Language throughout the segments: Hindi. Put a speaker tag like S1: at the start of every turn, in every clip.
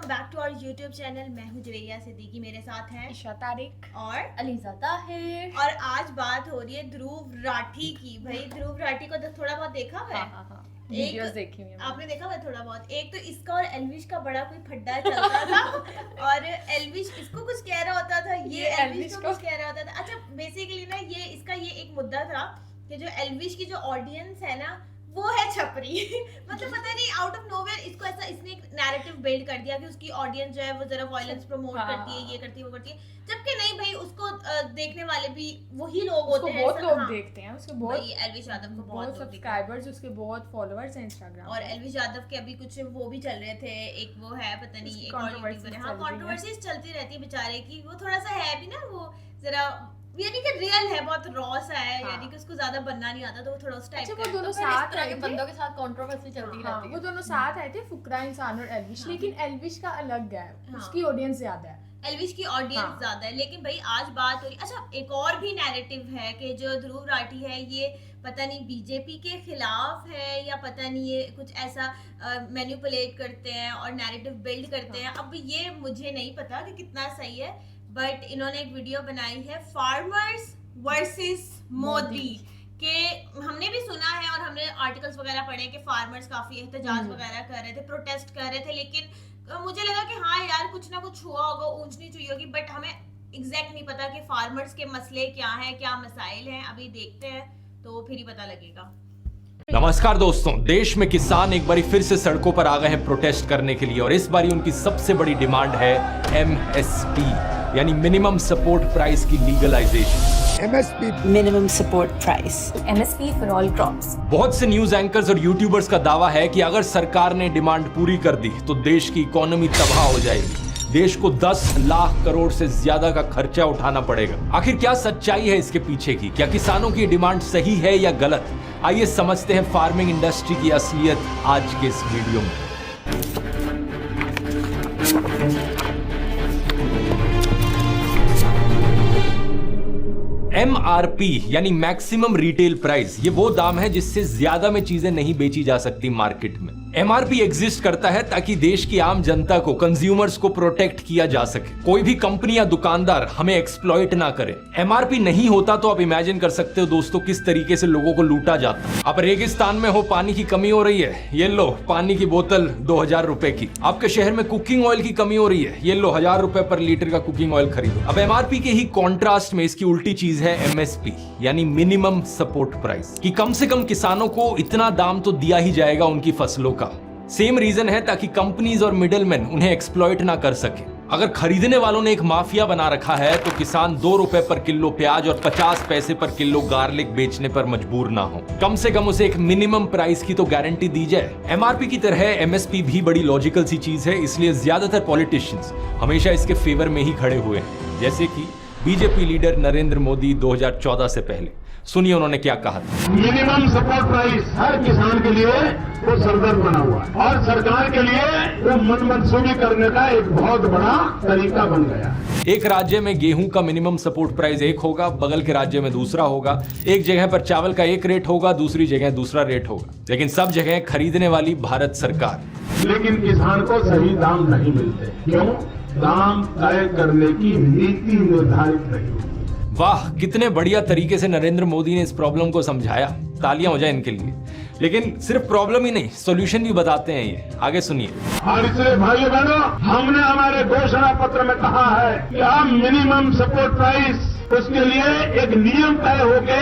S1: Back to our YouTube channel. मैं हूँ जुवैया सिद्दीकी, मेरे साथ हैं
S2: ईशा तारिक
S1: और
S2: अलीजा ताहिर।
S1: और आज बात हो रही है ध्रुव राठी की। भाई ध्रुव राठी को थोड़ा बहुत देखा है?
S2: हाँ। वीडियोस देखी हुई हैं।
S1: आपने देखा है थोड़ा बहुत? एक तो इसका और एल्विश का बड़ा कोई फड्डा चलता था और एल्विश इसको कुछ कह रहा होता था, ये एल्विश को कुछ कह रहा होता था। अच्छा, बेसिकली ना ये एक मुद्दा था कि जो एल्विश की जो ऑडियंस है ना वो है छपरी। मतलब पता नहीं आउट ऑफ नोवेयर इसको ऐसा इसने एक नैरेटिव बिल्ड कर दिया कि उसकी ऑडियंस जो है वो जरा वायलेंस प्रमोट करती है, ये करती है, वो करती है, जबकि नहीं भाई, उसको देखने वाले भी वही लोग होते हैं।
S2: बहुत लोग देखते हैं उसके, बहुत
S1: एल्विश यादव को बहुत
S2: सब्सक्राइबर्स, उसके बहुत फॉलोअर्स हैं इंस्टाग्राम।
S1: और एल्विश यादव के अभी कुछ वो भी चल रहे थे, एक वो है पता नहीं एक और यूट्यूबर है। हाँ, कंट्रोवर्सीज चलती रहती है बेचारे की। वो थोड़ा सा है भी ना, वो जरा यानी कि रियल है, बहुत रॉ सा है। यानी कि उसको ज्यादा बनना नहीं आता, तो वो थोड़ा उस टाइप का।
S2: वो दोनों साथ आए थे,
S3: बंदों के साथ कंट्रोवर्सी चलती रहती है।
S2: वो दोनों साथ आए थे, फुकरा इंसान और एल्विश। लेकिन एल्विश का अलग है, उसकी ऑडियंस ज्यादा है।
S1: एल्विश की ऑडियंस ज्यादा है। लेकिन भाई आज बात हो रही, अच्छा एक और भी नैरेटिव है कि जो ध्रुव राठी है ये पता नहीं बीजेपी के खिलाफ है या पता नहीं ये कुछ ऐसा मैनिपुलेट करते हैं और नैरेटिव बिल्ड करते हैं। अब ये मुझे नहीं पता कि कितना सही है, बट इन्होंने एक वीडियो बनाई है फार्मर्स वर्सेस मोदी के। हमने भी सुना है और हमने आर्टिकल्स वगैरह पढ़े कि फार्मर्स काफी एहतजाज वगैरह कर रहे थे, प्रोटेस्ट कर रहे थे। लेकिन मुझे लगा कि हाँ यार कुछ ना कुछ हुआ होगा, ऊंच नीच हुई होगी, बट हमें एग्जैक्ट नहीं पता कि फार्मर्स के मसले क्या हैं, क्या मसाइल हैं। अभी देखते हैं तो फिर ही पता लगेगा।
S4: नमस्कार दोस्तों, देश में किसान एक बारी फिर से सड़कों पर आ गए हैं प्रोटेस्ट करने के लिए और इस बारी उनकी सबसे बड़ी डिमांड है MSP यानी मिनिमम सपोर्ट प्राइस की legalisation.
S5: MSP
S6: minimum support price.
S3: MSP for all crops.
S4: बहुत से न्यूज एंकर्स और यूट्यूबर्स का दावा है कि अगर सरकार ने डिमांड पूरी कर दी तो देश की इकोनॉमी तबाह हो जाएगी, देश को 10 लाख करोड़ से ज्यादा का खर्चा उठाना पड़ेगा। आखिर क्या सच्चाई है इसके पीछे की? क्या किसानों की डिमांड सही है या गलत? आइए समझते हैं फार्मिंग इंडस्ट्री की असलियत आज के इस वीडियो में। MRP यानी मैक्सिमम रिटेल प्राइस, ये वो दाम है जिससे ज्यादा में चीजें नहीं बेची जा सकती मार्केट में। MRP एग्जिस्ट करता है ताकि देश की आम जनता को, कंज्यूमर्स को प्रोटेक्ट किया जा सके, कोई भी कंपनी या दुकानदार हमें एक्सप्लॉइट ना करे। MRP नहीं होता तो आप इमेजिन कर सकते हो दोस्तों किस तरीके से लोगों को लूटा जाता। आप रेगिस्तान में हो, पानी की कमी हो रही है, ये लो पानी की बोतल 2000 रुपए की। आपके शहर में कुकिंग ऑयल की कमी हो रही है, ये लो 1000 रुपए पर लीटर का कुकिंग ऑयल खरीदो। अब MRP के ही कॉन्ट्रास्ट में इसकी उल्टी चीज है MSP यानी मिनिमम सपोर्ट प्राइस, कि कम से कम किसानों को इतना दाम तो दिया ही जाएगा उनकी फसलों का। सेम रीजन है ताकि कंपनीज और मिडलमैन उन्हें एक्सप्लॉइट ना कर सके। अगर खरीदने वालों ने एक माफिया बना रखा है तो किसान 2 रुपए पर किलो प्याज और 50 पैसे पर किलो गार्लिक बेचने पर मजबूर ना हो। कम से कम उसे एक मिनिमम प्राइस की तो गारंटी दी जाए। MRP की तरह MSP भी बड़ी लॉजिकल सी चीज है, इसलिए ज्यादातर पॉलिटिशियंस हमेशा इसके फेवर में ही खड़े हुए हैं। जैसे कि बीजेपी लीडर नरेंद्र मोदी 2014 से पहले। सुनिए उन्होंने क्या कहा था।
S5: मिनिमम सपोर्ट प्राइस हर किसान के लिए वो सरदर्द बना हुआ है और सरकार के लिए वो मनमंसूबी करने का एक बहुत बड़ा तरीका बन गया।
S4: एक राज्य में गेहूं का मिनिमम सपोर्ट प्राइस एक होगा, बगल के राज्य में दूसरा होगा। एक जगह पर चावल का एक रेट होगा, दूसरी जगह दूसरा रेट होगा, लेकिन सब जगह खरीदने वाली भारत सरकार।
S5: लेकिन किसान को सही दाम नहीं मिलते। क्यों? दाम तय करने की नीति निर्धारित नहीं।
S4: वाह, कितने बढ़िया तरीके से नरेंद्र मोदी ने इस प्रॉब्लम को समझाया। तालियां हो जाए इनके लिए। लेकिन सिर्फ प्रॉब्लम ही नहीं, सॉल्यूशन भी बताते हैं ये। आगे सुनिए।
S5: और इसलिए भाइयों बहनों, हमने हमारे घोषणा पत्र में कहा है कि हम मिनिमम सपोर्ट प्राइस, उसके लिए एक नियम तय होंगे,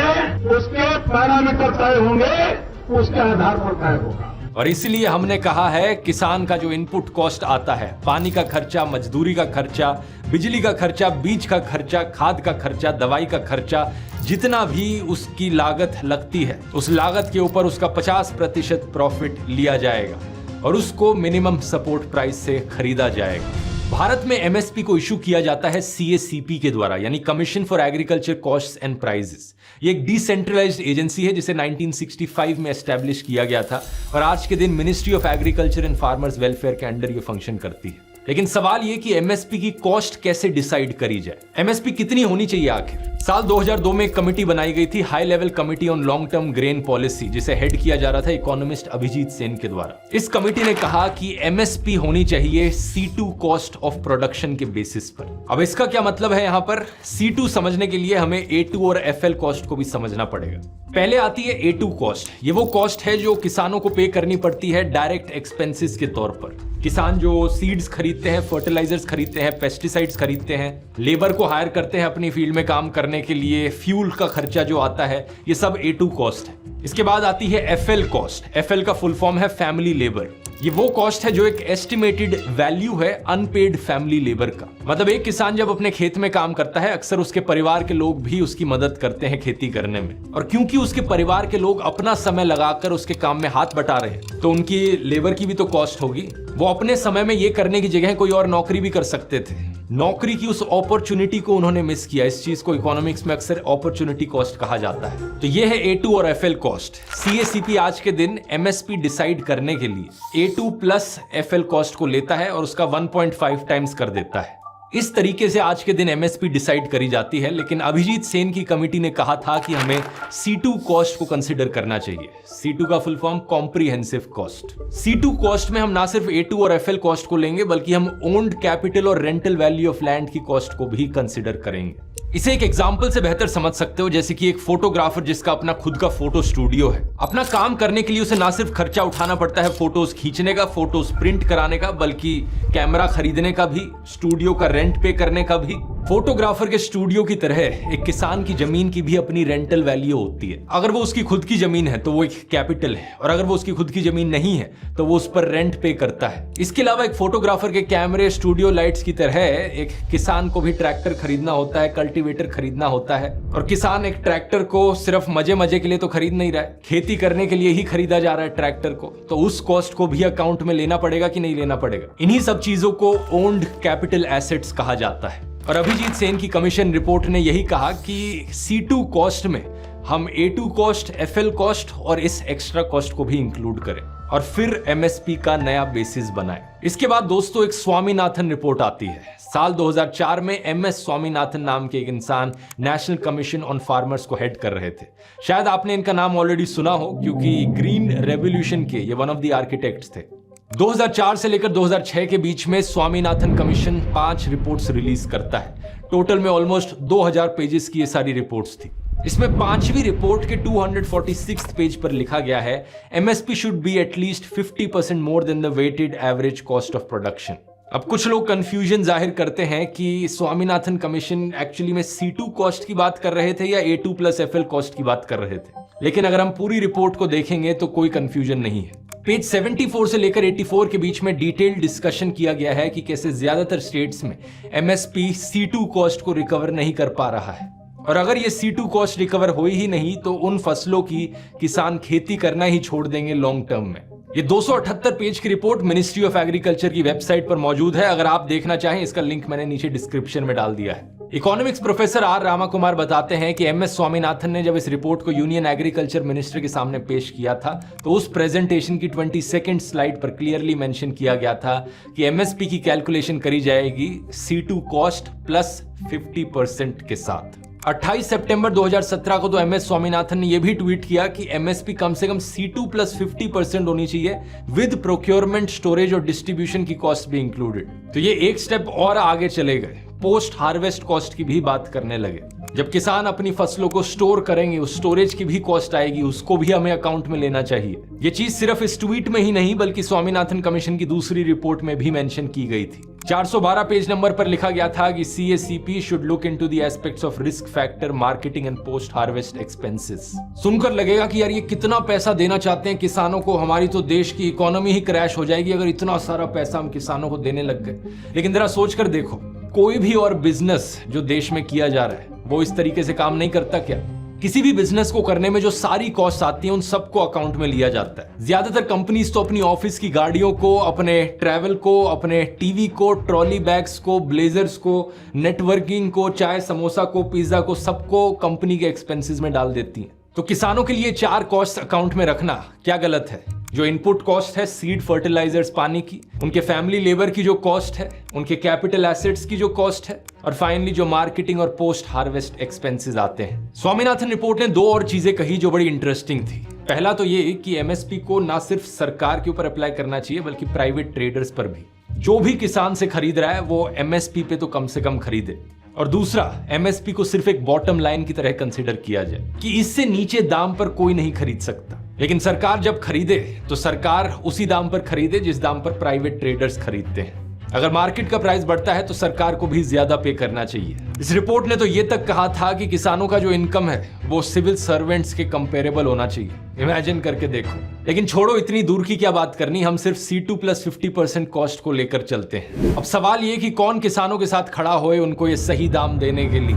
S5: उसके पैरामीटर तय होंगे, उसके आधार पर तय होगा।
S4: और इसलिए हमने कहा है किसान का जो इनपुट कॉस्ट आता है, पानी का खर्चा, मजदूरी का खर्चा, बिजली का खर्चा, बीज का खर्चा, खाद का खर्चा, दवाई का खर्चा, जितना भी उसकी लागत लगती है, उस लागत के ऊपर उसका 50% प्रॉफिट लिया जाएगा और उसको मिनिमम सपोर्ट प्राइस से खरीदा जाएगा। भारत में MSP को इशू किया जाता है CACP के द्वारा, यानी commission for agriculture costs and prices. ये एक डिसेंट्रलाइज्ड एजेंसी है जिसे 1965 में एस्टैब्लिश किया गया था और आज के दिन ministry of agriculture and farmers welfare के अंडर ये फंक्शन करती है। लेकिन सवाल ये कि एमएसपी की कॉस्ट कैसे डिसाइड करी जाए, एमएसपी कितनी होनी चाहिए आखिर। साल 2002 में एक कमेटी बनाई गई थी, high level committee on long term grain policy, जिसे हेड किया जा रहा था इकोनॉमिस्ट अभिजीत सेन के द्वारा। इस कमेटी ने कहा कि एमएसपी होनी चाहिए C2 कॉस्ट ऑफ प्रोडक्शन के बेसिस पर। अब इसका क्या मतलब है यहाँ पर, C2 समझने के लिए हमें A2 और FL कॉस्ट को भी समझना पड़ेगा। पहले आती है A2 कॉस्ट। ये वो कॉस्ट है जो किसानों को पे करनी पड़ती है डायरेक्ट एक्सपेंसेस के तौर पर। किसान जो सीड्स खरीदते हैं, फर्टिलाइजर्स खरीदते हैं, पेस्टिसाइड्स खरीदते हैं, लेबर को हायर करते हैं अपनी फील्ड में काम करने के लिए, फ्यूल का खर्चा जो आता है, ये सब A2 कॉस्ट है। इसके बाद आती है FL कॉस्ट। FL का फुल फॉर्म है फैमिली लेबर। ये वो कॉस्ट है जो एक एस्टिमेटेड वैल्यू है अनपेड फैमिली लेबर का। मतलब एक किसान जब अपने खेत में काम करता है, अक्सर उसके परिवार के लोग भी उसकी मदद करते हैं खेती करने में, और क्योंकि उसके परिवार के लोग अपना समय लगाकर उसके काम में हाथ बटा रहे हैं, तो उनकी लेबर की भी तो कॉस्ट होगी। वो अपने समय में ये करने की जगह कोई और नौकरी भी कर सकते थे, नौकरी की उस अपॉर्चुनिटी को उन्होंने मिस किया। इस चीज को इकोनॉमिक्स में अक्सर अपॉर्चुनिटी कॉस्ट कहा जाता है। तो ये है A2 और FL कॉस्ट। CACP आज के दिन MSP डिसाइड करने के लिए A2 प्लस FL कॉस्ट को लेता है और उसका 1.5 टाइम्स कर देता है। इस तरीके से आज के दिन MSP डिसाइड करी जाती है। लेकिन अभिजीत सेन की कमेटी ने कहा था कि हमें C2 कॉस्ट को कंसीडर करना चाहिए। C2 का full form comprehensive cost. C2 cost में हम ना सिर्फ A2 और FL कॉस्ट को लेंगे, बल्कि हम ओन्ड कैपिटल और रेंटल वैल्यू ऑफ लैंड की कॉस्ट को भी कंसीडर करेंगे। इसे एक एग्जाम्पल से बेहतर समझ सकते हो, जैसे कि एक फोटोग्राफर जिसका अपना खुद का फोटो स्टूडियो है। अपना काम करने के लिए उसे ना सिर्फ खर्चा उठाना पड़ता है फोटोज खींचने का, फोटोज प्रिंट कराने का, बल्कि कैमरा खरीदने का भी, स्टूडियो का रेंट पे करने का भी। फोटोग्राफर के स्टूडियो की तरह एक किसान की जमीन की भी अपनी रेंटल वैल्यू होती है। अगर वो उसकी खुद की जमीन है तो वो एक कैपिटल है, और अगर वो उसकी खुद की जमीन नहीं है तो वो उस पर रेंट पे करता है। इसके अलावा एक फोटोग्राफर के कैमरे, स्टूडियो लाइट्स की तरह एक किसान को भी ट्रैक्टर खरीदना होता है, कल्टीवेटर खरीदना होता है। और किसान एक ट्रैक्टर को सिर्फ मजे मजे के लिए तो खरीद नहीं रहा है, खेती करने के लिए ही खरीदा जा रहा है ट्रैक्टर को। तो उस कॉस्ट को भी अकाउंट में लेना पड़ेगा कि नहीं लेना पड़ेगा। इन्हीं सब चीजों को ओन्ड कैपिटल एसेट्स कहा जाता है। और अभिजीत सेन की कमीशन रिपोर्ट ने यही कहा कि C2 कॉस्ट में हम A2 कॉस्ट, FL कॉस्ट और इस एक्स्ट्रा कॉस्ट को भी इंक्लूड करें और फिर MSP का नया बेसिस बनाएं। इसके बाद दोस्तों एक स्वामीनाथन रिपोर्ट आती है। साल 2004 में MS स्वामीनाथन नाम के एक इंसान नेशनल कमीशन ऑन फार्मर्स को हेड कर रहे थे। शायद आपने इनका नाम ऑलरेडी सुना हो, क्योंकि ग्रीन रेवोल्यूशन के ये वन ऑफ द आर्किटेक्ट्स थे। 2004 से लेकर 2006 के बीच में स्वामीनाथन कमीशन 5 रिपोर्ट्स रिलीज करता है। टोटल में ऑलमोस्ट 2000 पेजेस की ये सारी रिपोर्ट्स थी। इसमें 5वीं रिपोर्ट के 246 पेज पर लिखा गया है, MSP should be at least 50% more than the weighted average cost of production. अब कुछ लोग कंफ्यूजन जाहिर करते हैं कि स्वामीनाथन कमीशन एक्चुअली में C2 कॉस्ट की बात कर रहे थे या A2 प्लस FL कॉस्ट की बात कर रहे थे। लेकिन अगर हम पूरी रिपोर्ट को देखेंगे तो कोई कंफ्यूजन नहीं है। पेज 74 से लेकर 84 के बीच में डिटेल्ड डिस्कशन किया गया है कि कैसे ज्यादातर स्टेट्स में MSP C2 कॉस्ट को रिकवर नहीं कर पा रहा है, और अगर ये C2 कॉस्ट रिकवर हुई ही नहीं तो उन फसलों की किसान खेती करना ही छोड़ देंगे लॉन्ग टर्म में। ये 278 पेज की रिपोर्ट मिनिस्ट्री ऑफ एग्रीकल्चर की वेबसाइट पर मौजूद है। अगर आप देखना चाहें, इसका लिंक मैंने नीचे डिस्क्रिप्शन में डाल दिया है। इकोनॉमिक्स प्रोफेसर R रामाकुमार बताते हैं कि MS स्वामीनाथन ने जब इस रिपोर्ट को यूनियन एग्रीकल्चर मिनिस्टर के सामने पेश किया था, तो उस प्रेजेंटेशन की 22nd स्लाइड पर क्लियरली मेंशन किया गया था कि MSP की कैलकुलेशन करी जाएगी C2 कॉस्ट प्लस 50% के साथ। 28 सितंबर 2017 को तो MS स्वामीनाथन ने यह भी ट्वीट किया कि MSP कम से कम C2 प्लस 50% होनी चाहिए विद प्रोक्योरमेंट, स्टोरेज और डिस्ट्रीब्यूशन की कॉस्ट भी इंक्लूडेड। तो ये एक स्टेप और आगे चले गए, पोस्ट हार्वेस्ट कॉस्ट की भी बात करने लगे। जब किसान अपनी फसलों को स्टोर करेंगे, उस स्टोरेज की भी कॉस्ट आएगी, उसको भी हमें अकाउंट में लेना चाहिए। ये चीज सिर्फ इस ट्वीट में ही नहीं बल्कि स्वामीनाथन कमीशन की दूसरी रिपोर्ट में भी मेंशन की गई थी। 412 पेज नंबर पर लिखा गया था कि CACP should look into the aspects of risk factor, marketing and post harvest expenses. सुनकर लगेगा कि यार ये कितना पैसा देना चाहते हैं किसानों को, हमारी तो देश की इकोनॉमी ही क्रैश हो जाएगी अगर इतना सारा पैसा हम किसानों को देने लग गए। लेकिन जरा सोच कर देखो, कोई भी और बिजनेस जो देश में किया जा रहा है वो इस तरीके से काम नहीं करता क्या? किसी भी बिजनेस को करने में जो सारी कॉस्ट आती है उन सबको अकाउंट में लिया जाता है। ज्यादातर कंपनीज तो अपनी ऑफिस की गाड़ियों को, अपने ट्रैवल को, अपने टीवी को, ट्रॉली बैग्स को, ब्लेजर्स को, नेटवर्किंग को, चाय समोसा को, पिज्जा को, सबको कंपनी के एक्सपेंसेस में डाल देती हैं। तो किसानों के लिए 4 कॉस्ट अकाउंट में रखना क्या गलत है? जो इनपुट कॉस्ट है सीड फर्टिलाइजर्स पानी की, उनके फैमिली लेबर की जो कॉस्ट है, उनके कैपिटल एसेट्स की जो कॉस्ट है, और फाइनली जो मार्केटिंग और पोस्ट हार्वेस्ट एक्सपेंसेस आते हैं। स्वामीनाथन रिपोर्ट ने 2 और चीजें कही जो बड़ी इंटरेस्टिंग थी। पहला तो ये कि एमएसपी को ना सिर्फ सरकार के ऊपर अप्लाई करना चाहिए बल्कि प्राइवेट ट्रेडर्स पर भी। जो भी किसान से खरीद रहा है वो एमएसपी पे तो कम से कम खरीदे। और दूसरा, एमएसपी को सिर्फ एक बॉटम लाइन की तरह कंसीडर किया जाए कि इससे नीचे दाम पर कोई नहीं खरीद सकता, लेकिन सरकार जब खरीदे तो सरकार उसी दाम पर खरीदे जिस दाम पर प्राइवेट ट्रेडर्स खरीदते हैं। अगर मार्केट का प्राइस बढ़ता है तो सरकार को भी ज्यादा पे करना चाहिए। इस रिपोर्ट ने तो ये तक कहा था कि किसानों का जो इनकम है वो सिविल सर्वेंट्स के कंपेरेबल होना चाहिए। इमेजिन करके देखो। लेकिन छोड़ो, इतनी दूर की क्या बात करनी, हम सिर्फ C2 प्लस 50% कॉस्ट को लेकर चलते हैं। अब सवाल ये कि कौन किसानों के साथ खड़ा होए उनको ये सही दाम देने के लिए।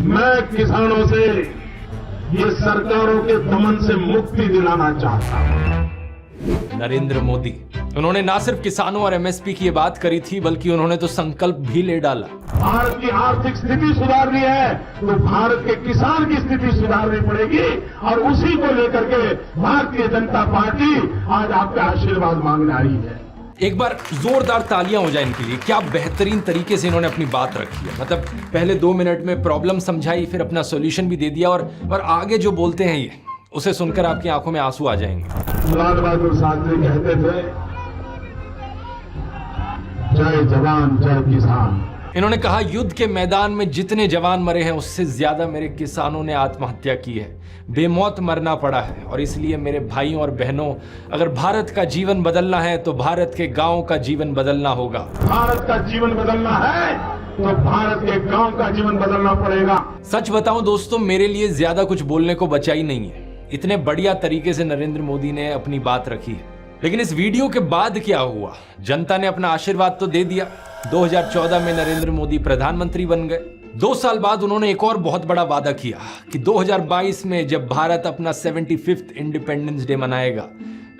S5: मैं किसानों से ये सरकारों के दमन से मुक्ति दिलाना चाहता हूं।
S4: नरेंद्र मोदी, उन्होंने ना सिर्फ किसानों और एमएसपी की ये बात करी थी बल्कि उन्होंने तो संकल्प भी ले डाला।
S5: भारत की आर्थिक स्थिति सुधारनी है तो भारत के किसान की स्थिति सुधारनी पड़ेगी, और उसी को लेकर के भारतीय जनता पार्टी आज आपका आशीर्वाद मांगने आई है।
S4: एक बार जोरदार तालियां हो जाए इनके लिए। क्या बेहतरीन तरीके से इन्होंने अपनी बात रखी है। मतलब पहले 2 मिनट में प्रॉब्लम समझाई, फिर अपना सॉल्यूशन भी दे दिया, और आगे जो बोलते हैं ये उसे सुनकर आपकी आंखों में आंसू आ जाएंगे।
S5: लाल बहादुर शास्त्री कहते थे, जय जवान जय किसान।
S4: इन्होंने कहा, युद्ध के मैदान में जितने जवान मरे हैं उससे ज्यादा मेरे किसानों ने आत्महत्या की है, बेमौत मरना पड़ा है, और इसलिए मेरे भाइयों और बहनों, अगर भारत का जीवन बदलना है तो भारत के गांव का जीवन बदलना होगा।
S5: भारत का जीवन बदलना है तो भारत के गांव का जीवन बदलना पड़ेगा।
S4: सच बताऊं दोस्तों, मेरे लिए ज्यादा कुछ बोलने को बचा ही नहीं है। इतने बढ़िया तरीके से नरेंद्र मोदी ने अपनी बात रखी है। लेकिन इस वीडियो के बाद क्या हुआ? जनता ने अपना आशीर्वाद तो दे दिया। 2014 में नरेंद्र मोदी प्रधानमंत्री बन गए। 2 साल बाद उन्होंने एक और बहुत बड़ा वादा किया कि 2022 में जब भारत अपना 75th इंडिपेंडेंस डे मनाएगा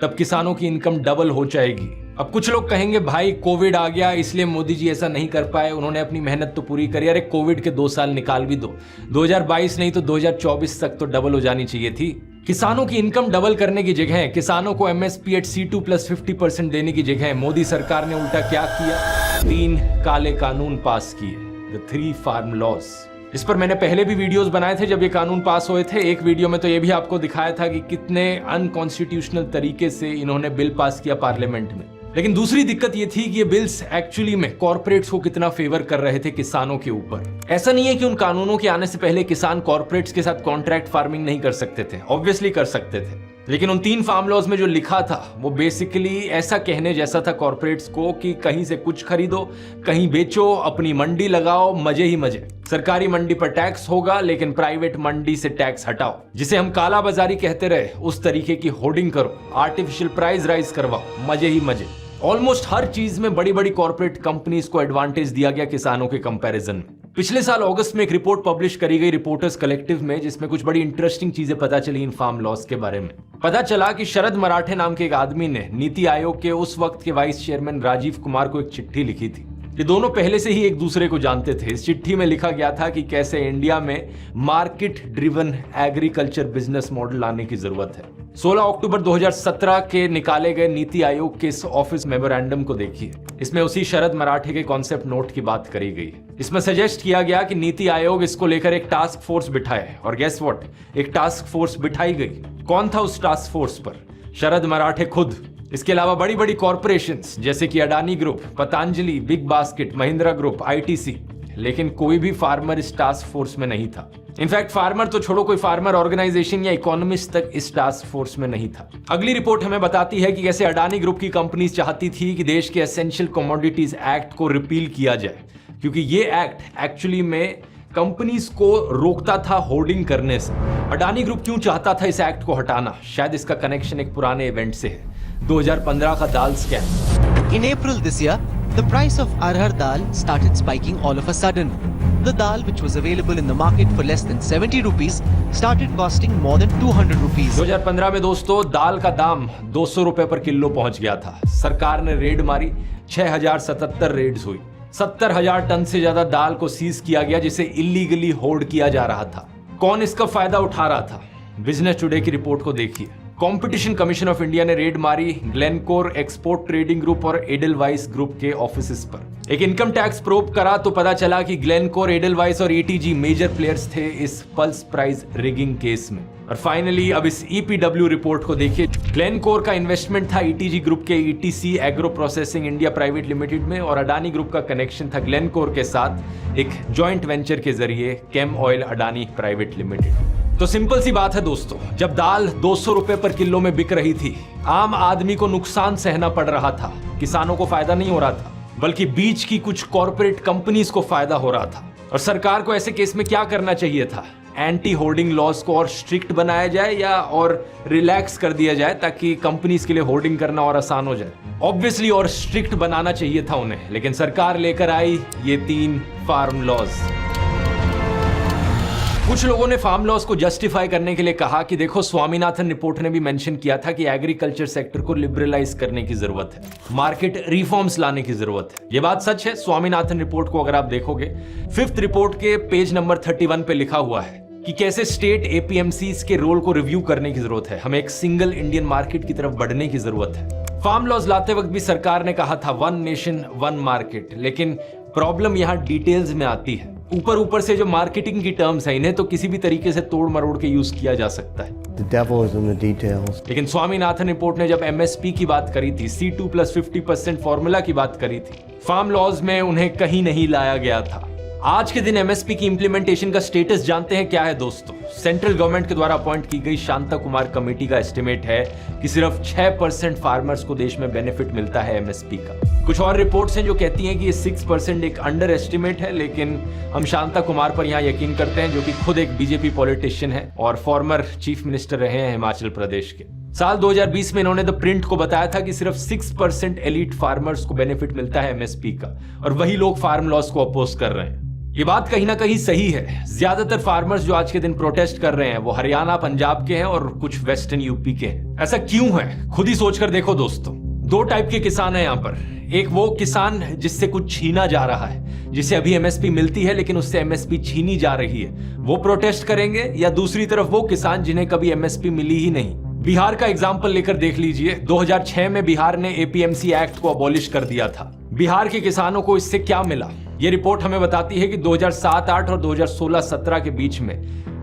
S4: तब किसानों की इनकम डबल हो जाएगी। अब कुछ लोग कहेंगे, भाई कोविड आ गया इसलिए मोदी जी ऐसा नहीं कर पाए, उन्होंने अपनी मेहनत तो पूरी करी। अरे कोविड के 2 साल निकाल भी दो, 2022 नहीं तो 2024 तक तो डबल हो जानी चाहिए थी। किसानों की इनकम डबल करने की जगह, किसानों को एमएसपी एट C2 प्लस 50% देने की जगह मोदी सरकार ने उल्टा क्या किया? 3 काले कानून पास किए, द 3 फार्म लॉज। इस पर मैंने पहले भी वीडियोस बनाए थे जब ये कानून पास हुए थे। एक वीडियो में तो ये भी आपको दिखाया था कि कितने अनकॉन्स्टिट्यूशनल तरीके से इन्होंने बिल पास किया पार्लियामेंट में। लेकिन दूसरी दिक्कत ये थी कि ये बिल्स एक्चुअली में कॉर्पोरेट्स को कितना फेवर कर रहे थे किसानों के ऊपर। ऐसा नहीं है कि उन कानूनों के आने से पहले किसान कॉर्पोरेट्स के साथ कॉन्ट्रैक्ट फार्मिंग नहीं कर सकते थे, ऑब्वियसली कर सकते थे, लेकिन उन 3 फार्म लॉज में जो लिखा था वो बेसिकली ऐसा कहने जैसा था कॉर्पोरेट्स को कि कहीं से कुछ खरीदो, कहीं बेचो, अपनी मंडी लगाओ, मजे ही मजे। सरकारी मंडी पर टैक्स होगा लेकिन प्राइवेट मंडी से टैक्स हटाओ। जिसे हम काला बाजारी कहते रहे उस तरीके की होर्डिंग करो, आर्टिफिशियल प्राइस राइज करवाओ, मजे ही मजे। ऑलमोस्ट हर चीज में बड़ी बड़ी कॉर्पोरेट कंपनीज को एडवांटेज दिया गया किसानों के कंपैरिजन में। पिछले साल अगस्त में एक रिपोर्ट पब्लिश करी गई रिपोर्टर्स कलेक्टिव में, जिसमें कुछ बड़ी इंटरेस्टिंग चीजें पता चली इन फार्म लॉस के बारे में। पता चला कि शरद मराठे नाम के एक आदमी ने नीति आयोग के उस वक्त के वाइस चेयरमैन राजीव कुमार को एक चिट्ठी लिखी थी। ये दोनों पहले से ही एक दूसरे को जानते थे। इस चिट्ठी में लिखा गया था कि कैसे इंडिया में market driven agriculture business model लाने की जरूरत है। 16 अक्टूबर 2017 के निकाले गए नीति आयोग के इस ऑफिस मेमोरेंडम को देखिए। इसमें उसी शरद मराठे के कॉन्सेप्ट नोट की बात करी गई है। इसमें सजेस्ट किया गया कि नीति आयोग इसको लेकर एक टास्क फोर्स बिठाए, और गेस व्हाट, एक टास्क फोर्स बिठाई गई। कौन था उस टास्क फोर्स पर? शरद मराठे खुद। इसके अलावा बड़ी बड़ी कॉर्पोरेशंस जैसे कि Adani group, Patanjali, big basket, Mahindra group, ITC, लेकिन कोई भी फार्मर इस टास्क फोर्स में नहीं था। इनफैक्ट फार्मर तो छोड़ो, कोई फार्मर ऑर्गेनाइजेशन या इकोनॉमिस्ट तक इस टास्क फोर्स में नहीं था। अगली रिपोर्ट हमें बताती है कि कैसे अडानी ग्रुप की कंपनीज चाहती थी कि देश के एसेंशियल कमोडिटीज एक्ट को रिपील किया जाए, क्योंकि ये एक्ट एक्चुअली में कंपनीज को रोकता था होर्डिंग करने से। अडानी ग्रुप क्यों चाहता था इस एक्ट को हटाना? शायद इसका कनेक्शन एक पुराने इवेंट से है, 2015 का दाल scam.
S6: In April this year, the price of arhar dal started spiking all of a sudden. The dal, which was available in the market for less than 70 rupees, started costing more than 200 rupees.
S4: 2015 में दोस्तों दाल का दाम 200 रुपए पर किलो पहुंच गया था। सरकार ने रेड मारी, 6077 रेड्स हुई। 70,000 टन से ज्यादा दाल को सीज किया गया, जिसे इलीगली होर्ड किया जा रहा था। कौन इसका फायदा उठा रहा था? बिजनेस टुडे की रिपोर्ट को देखिए। कंपटीशन कमीशन ऑफ इंडिया ने रेड मारी ग्लेनकोर एक्सपोर्ट ट्रेडिंग ग्रुप और एडलवाइस ग्रुप के ऑफिसेस पर। एक इनकम टैक्स प्रोब करा तो पता चला कि ग्लेनकोर, एडलवाइस और एटीजी मेजर प्लेयर्स थे इस पल्स प्राइस रिगिंग केस में। और फाइनली अब इस ईपीडब्ल्यू रिपोर्ट को देखिए। ग्लेनकोर का इन्वेस्टमेंट था ईटीजी ग्रुप के etc agro processing India private limited में, और अडानी ग्रुप का कनेक्शन था ग्लेनकोर के साथ एक जॉइंट वेंचर के जरिए केम ऑयल अडानी प्राइवेट लिमिटेड। तो सिंपल सी बात है दोस्तों, जब दाल 200 रुपए पर किलो में बिक रही थी, आम आदमी को नुकसान सहना पड़ रहा था, किसानों को फायदा नहीं हो रहा था, बल्कि बीच की कुछ कॉर्पोरेट कंपनीज को फायदा हो रहा था। और सरकार को ऐसे केस में क्या करना चाहिए था? एंटी होर्डिंग लॉज को और स्ट्रिक्ट बनाया जाए या और रिलैक्स कर दिया जाए ताकि कंपनीज के लिए होर्डिंग करना और आसान हो जाए? ऑब्वियसली और स्ट्रिक्ट बनाना चाहिए था उन्हें, लेकिन सरकार लेकर आई ये 3 फार्म लॉज। कुछ लोगों ने फार्म लॉज को जस्टिफाई करने के लिए कहा कि देखो, स्वामीनाथन रिपोर्ट ने भी मेंशन किया था कि एग्रीकल्चर सेक्टर को लिबरलाइज करने की जरूरत है, मार्केट रिफॉर्म्स लाने की जरूरत है। ये बात सच है। स्वामीनाथन रिपोर्ट को अगर आप देखोगे, 5th रिपोर्ट के पेज नंबर 31 पे लिखा हुआ है कि कैसे स्टेट एपीएमसीज के रोल को रिव्यू करने की जरूरत है, हमें एक सिंगल इंडियन मार्केट की तरफ बढ़ने की जरूरत है। फार्म लॉज लाते वक्त भी सरकार ने कहा था 1 नेशन 1 मार्केट, लेकिन प्रॉब्लम यहाँ डिटेल्स में आती है। ऊपर से जो मार्केटिंग की टर्म्स है, इन्हें तो किसी भी तरीके से तोड़ मरोड़ के यूज किया जा सकता है।
S7: The devil is in the details.
S4: लेकिन स्वामीनाथन रिपोर्ट ने जब एमएसपी की बात करी थी, C2+50% फॉर्मूला की बात करी थी, फार्म लॉज में उन्हें कहीं नहीं लाया गया था। आज के दिन एमएसपी की इंप्लीमेंटेशन का स्टेटस जानते हैं क्या है दोस्तों? सेंट्रल गवर्नमेंट के द्वारा अपॉइंट की गई शांता कुमार कमेटी का एस्टिमेट है कि सिर्फ 6% फार्मर्स को देश में बेनिफिट मिलता है एमएसपी का। कुछ और रिपोर्ट्स हैं जो कहती हैं कि ये 6% एक अंडर एस्टिमेट है, लेकिन हम शांता कुमार पर यहाँ यकीन करते हैं, जो कि खुद एक बीजेपी पॉलिटिशियन है और फॉर्मर चीफ मिनिस्टर रहे हैं हिमाचल प्रदेश के। साल 2020 में इन्होंने द प्रिंट को बताया था कि सिर्फ 6% एलीट फार्मर्स को बेनिफिट मिलता है एमएसपी का, और वही लोग फार्म लॉस को अपोज कर रहे हैं। ये बात कहीं ना कहीं सही है। ज्यादातर फार्मर्स जो आज के दिन प्रोटेस्ट कर रहे हैं वो हरियाणा, पंजाब के हैं और कुछ वेस्टर्न यूपी के हैं। ऐसा क्यों है? खुद ही सोचकर देखो दोस्तों। 2 टाइप के किसान हैं यहाँ पर। एक वो किसान जिससे कुछ छीना जा रहा है, जिसे अभी एमएसपी मिलती है लेकिन उससे एमएसपी छीनी जा रही है, वो प्रोटेस्ट करेंगे, या दूसरी तरफ वो किसान जिन्हें कभी एमएसपी मिली ही नहीं। बिहार का एग्जाम्पल लेकर देख लीजिए। 2006 में बिहार ने एपीएमसी एक्ट को अबॉलिश कर दिया था। बिहार के किसानों को इससे क्या मिला? ये रिपोर्ट हमें बताती है कि 2007-8 और 2016-17 के बीच में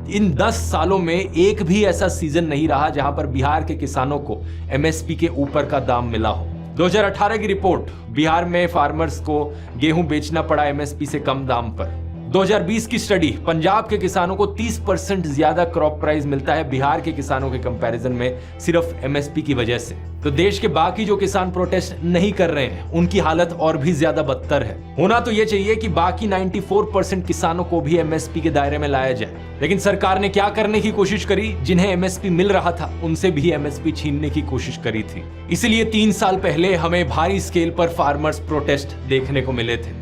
S4: इन 10 सालों में एक भी ऐसा सीजन नहीं रहा जहां पर बिहार के किसानों को एमएसपी के ऊपर का दाम मिला हो। 2018 की रिपोर्ट, बिहार में फार्मर्स को गेहूं बेचना पड़ा एमएसपी से कम दाम पर। 2020 की स्टडी, पंजाब के किसानों को 30% ज्यादा क्रॉप प्राइस मिलता है बिहार के किसानों के कंपैरिजन में, सिर्फ एमएसपी की वजह से। तो देश के बाकी जो किसान प्रोटेस्ट नहीं कर रहे हैं, उनकी हालत और भी ज्यादा बदतर है। होना तो यह चाहिए कि बाकी 94% किसानों को भी एमएसपी के दायरे में लाया जाए, लेकिन सरकार ने क्या करने की कोशिश करी? जिन्हें एमएसपी मिल रहा था उनसे भी एमएसपी छीनने की कोशिश करी थी। इसलिए 3 साल पहले हमें भारी स्केल पर फार्मर्स प्रोटेस्ट देखने को मिले थे।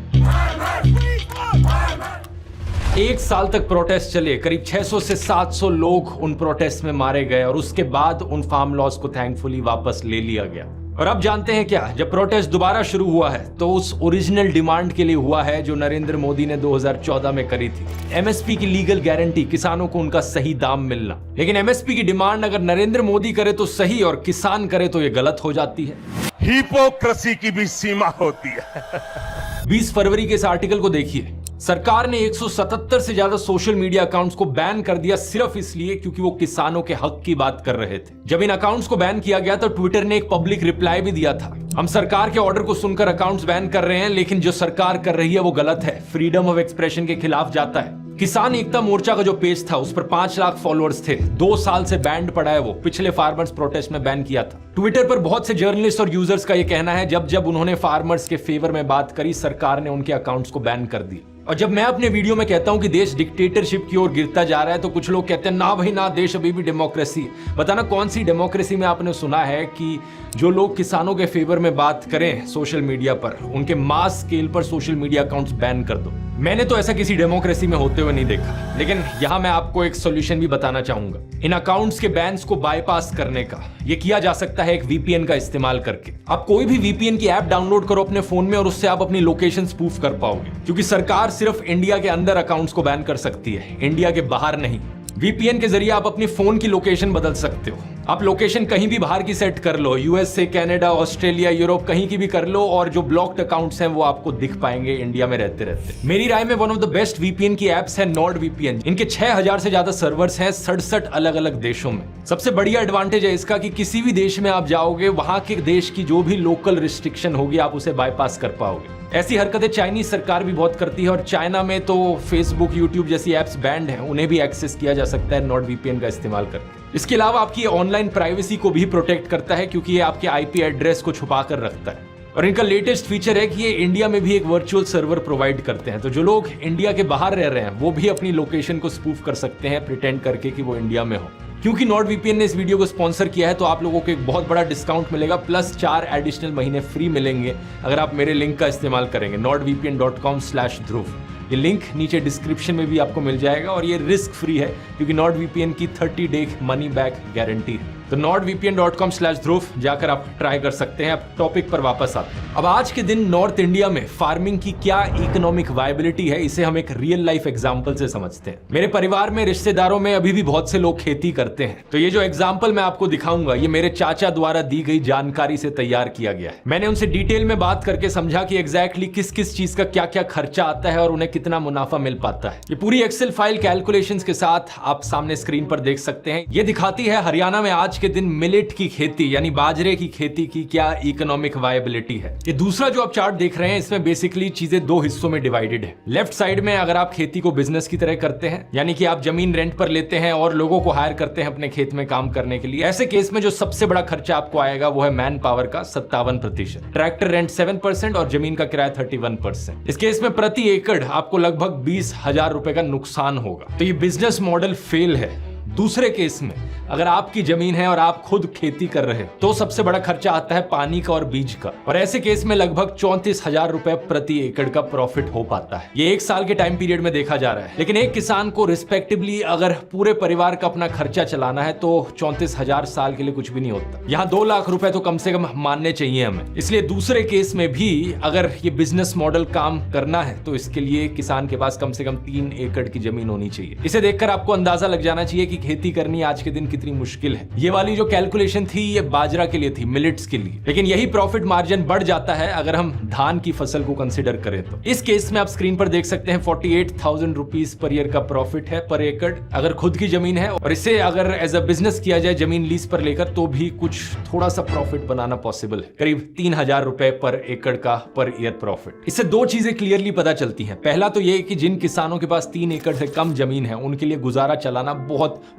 S4: 1 साल तक प्रोटेस्ट चले, करीब 600 से 700 लोग उन प्रोटेस्ट में मारे गए, और उसके बाद उन फार्म लॉज को थैंकफुली वापस ले लिया गया। और अब जानते हैं क्या? जब प्रोटेस्ट दोबारा शुरू हुआ है तो उस ओरिजिनल डिमांड के लिए हुआ है जो नरेंद्र मोदी ने 2014 में करी थी, एमएसपी की लीगल गारंटी, किसानों को उनका सही दाम मिलना। लेकिन एमएसपी की डिमांड अगर नरेंद्र मोदी करे तो सही और किसान करे तो ये गलत हो जाती है।
S5: हिपोक्रेसी की भी सीमा होती है।
S4: 20 फरवरी के इस आर्टिकल को देखिए। सरकार ने 177 से ज्यादा सोशल मीडिया अकाउंट्स को बैन कर दिया सिर्फ इसलिए क्योंकि वो किसानों के हक की बात कर रहे थे। जब इन अकाउंट्स को बैन किया गया तो ट्विटर ने एक पब्लिक रिप्लाई भी दिया था, हम सरकार के ऑर्डर को सुनकर अकाउंट्स बैन कर रहे हैं, लेकिन जो सरकार कर रही है वो गलत है, फ्रीडम ऑफ एक्सप्रेशन के खिलाफ जाता है। किसान एकता मोर्चा का जो पेज था उस पर 5 लाख फॉलोअर्स थे, 2 साल से बैंड पड़ा है, वो पिछले फार्मर्स प्रोटेस्ट में बैन किया था। ट्विटर पर बहुत से जर्नलिस्ट और यूजर्स का ये कहना है जब जब उन्होंने फार्मर्स के फेवर में बात करी, सरकार ने उनके अकाउंट्स को बैन कर दिया। और जब मैं अपने वीडियो में कहता हूं कि देश डिक्टेटरशिप की ओर गिरता जा रहा है तो कुछ लोग कहते हैं ना भाई ना, देश अभी भी डेमोक्रेसी है। बताना कौन सी डेमोक्रेसी में आपने सुना है कि जो लोग किसानों के फेवर में बात करें सोशल मीडिया पर, उनके मास स्केल पर सोशल मीडिया अकाउंट्स बैन कर दो। मैंने तो ऐसा किसी डेमोक्रेसी में होते हुए नहीं देखा। लेकिन यहां मैं आपको एक सोल्यूशन भी बताना चाहूंगा। इन अकाउंट्स के बैन्स को बाईपास करने का ये किया जा सकता है एक वीपीएन का इस्तेमाल करके। आप कोई भी वीपीएन की ऐप डाउनलोड करो अपने फोन में और उससे आप अपनी लोकेशन स्पूफ कर पाओगे, क्योंकि सरकार सिर्फ इंडिया के अंदर अकाउंट्स को बैन कर सकती है, इंडिया के बाहर नहीं। वीपीएन के जरिए आप अपनी फोन की लोकेशन बदल सकते हो। आप लोकेशन कहीं भी बाहर की सेट कर लो, यूएस से कनाडा, ऑस्ट्रेलिया, यूरोप, कहीं की भी कर लो, और जो ब्लॉक्ड अकाउंट्स हैं वो आपको दिख पाएंगे इंडिया में रहते रहते। मेरी राय में one of the best VPN की एप्स है नॉर्ड वीपीएन। इनके 6000 से ज्यादा सर्वर्स हैं 67 अलग अलग देशों में। सबसे बढ़िया एडवांटेज है इसका कि किसी भी देश में आप जाओगे, वहां के देश की जो भी लोकल रिस्ट्रिक्शन होगी आप उसे बाईपास कर पाओगे। ऐसी हरकतें चाइनीज सरकार भी बहुत करती है, और चाइना में तो फेसबुक, यूट्यूब जैसी एप्स बैंड हैं, उन्हें भी एक्सेस किया जा सकता है नॉर्ड वीपीएन का इस्तेमाल करके। इसके अलावा आपकी ऑनलाइन प्राइवेसी को भी प्रोटेक्ट करता है, क्योंकि ये आपके आईपी एड्रेस को छुपा कर रखता है। और इनका लेटेस्ट फीचर है कि ये इंडिया में भी एक वर्चुअल सर्वर प्रोवाइड करते हैं, तो जो लोग इंडिया के बाहर रह रहे हैं वो भी अपनी लोकेशन को स्पूफ कर सकते हैं, प्रिटेंड करके कि वो इंडिया में हो। क्योंकि नॉर्ड वीपीएन ने इस वीडियो को स्पॉन्सर किया है, तो आप लोगों को एक बहुत बड़ा डिस्काउंट मिलेगा, प्लस 4 एडिशनल महीने फ्री मिलेंगे अगर आप मेरे लिंक का इस्तेमाल करेंगे, nordvpn.com/dhruv। ये लिंक नीचे डिस्क्रिप्शन में भी आपको मिल जाएगा, और ये रिस्क फ्री है क्योंकि नॉर्ड वीपीएन की 30 डे मनी बैक गारंटी है। तो nordvpn.com/dhruv जाकर आप ट्राई कर सकते हैं। अब टॉपिक पर वापस आते हैं। अब आज के दिन नॉर्थ इंडिया में फार्मिंग की क्या इकोनॉमिक वायबिलिटी है, इसे हम एक रियल लाइफ एग्जांपल से समझते हैं। मेरे परिवार में, रिश्तेदारों में अभी भी बहुत से लोग खेती करते हैं, तो ये जो एग्जांपल मैं आपको दिखाऊंगा ये मेरे चाचा द्वारा दी गई जानकारी से तैयार किया गया है। मैंने उनसे डिटेल में बात करके समझा कि एग्जैक्टली किस किस चीज का क्या क्या खर्चा आता है और उन्हें कितना मुनाफा मिल पाता है। ये पूरी एक्सेल फाइल कैलकुलेशंस के साथ आप सामने स्क्रीन पर देख सकते हैं। ये दिखाती है हरियाणा में आज के दिन मिलेट की खेती यानी बाजरे की खेती की क्या इकोनॉमिक वायबिलिटी है। ये दूसरा जो आप चार्ट देख रहे हैं इसमें बेसिकली चीजें 2 हिस्सों में डिवाइडेड है। लेफ्ट साइड में अगर आप खेती को बिजनेस की तरह करते हैं, यानी कि आप जमीन रेंट पर लेते हैं और लोगों को हायर करते हैं अपने खेत में काम करने के लिए, ऐसे केस में जो सबसे बड़ा खर्चा आपको आएगा वो है मैन पावर का 57%, ट्रैक्टर रेंट 7% और जमीन का किराया 31%। इस केस में प्रति एकड़ आपको लगभग 20,000 रुपए का नुकसान होगा। तो ये बिजनेस मॉडल फेल है। दूसरे केस में अगर आपकी जमीन है और आप खुद खेती कर रहे हैं तो सबसे बड़ा खर्चा आता है पानी का और बीज का, और ऐसे केस में लगभग 34,000 रुपए प्रति एकड़ का प्रॉफिट हो पाता है। ये 1 साल के टाइम पीरियड में देखा जा रहा है। लेकिन एक किसान को रिस्पेक्टिवली अगर पूरे परिवार का अपना खर्चा चलाना है तो 34,000 साल के लिए कुछ भी नहीं होता। यहाँ 2 लाख रुपए तो कम से कम मानने चाहिए हमें। इसलिए दूसरे केस में भी अगर ये बिजनेस मॉडल काम करना है तो इसके लिए किसान के पास कम से कम 3 एकड़ की जमीन होनी चाहिए। इसे देखकर आपको अंदाजा लग जाना चाहिए कि खेती करनी आज के दिन कितनी मुश्किल है। ये वाली जो कैलकुलेशन थी ये बाजरा के लिए थी, मिलेट्स के लिए, लेकिन यही प्रॉफिट मार्जिन बढ़ जाता है अगर हम धान की फसल को कंसीडर करें तो। इस केस में आप स्क्रीन पर देख सकते हैं 48,000 रुपीज पर ईयर का प्रॉफिट है पर एकड़ अगर खुद की जमीन है, और इसे अगर एज अ बिजनेस किया जाए जमीन लीज पर लेकर तो भी कुछ थोड़ा सा प्रॉफिट बनाना पॉसिबल है, करीब 3,000 रुपए पर एकड़ का पर ईयर प्रॉफिट। इससे 2 चीजें क्लियरली पता चलती हैं। पहला तो ये कि जिन किसानों के पास 3 एकड़ से कम जमीन है उनके लिए गुजारा चलाना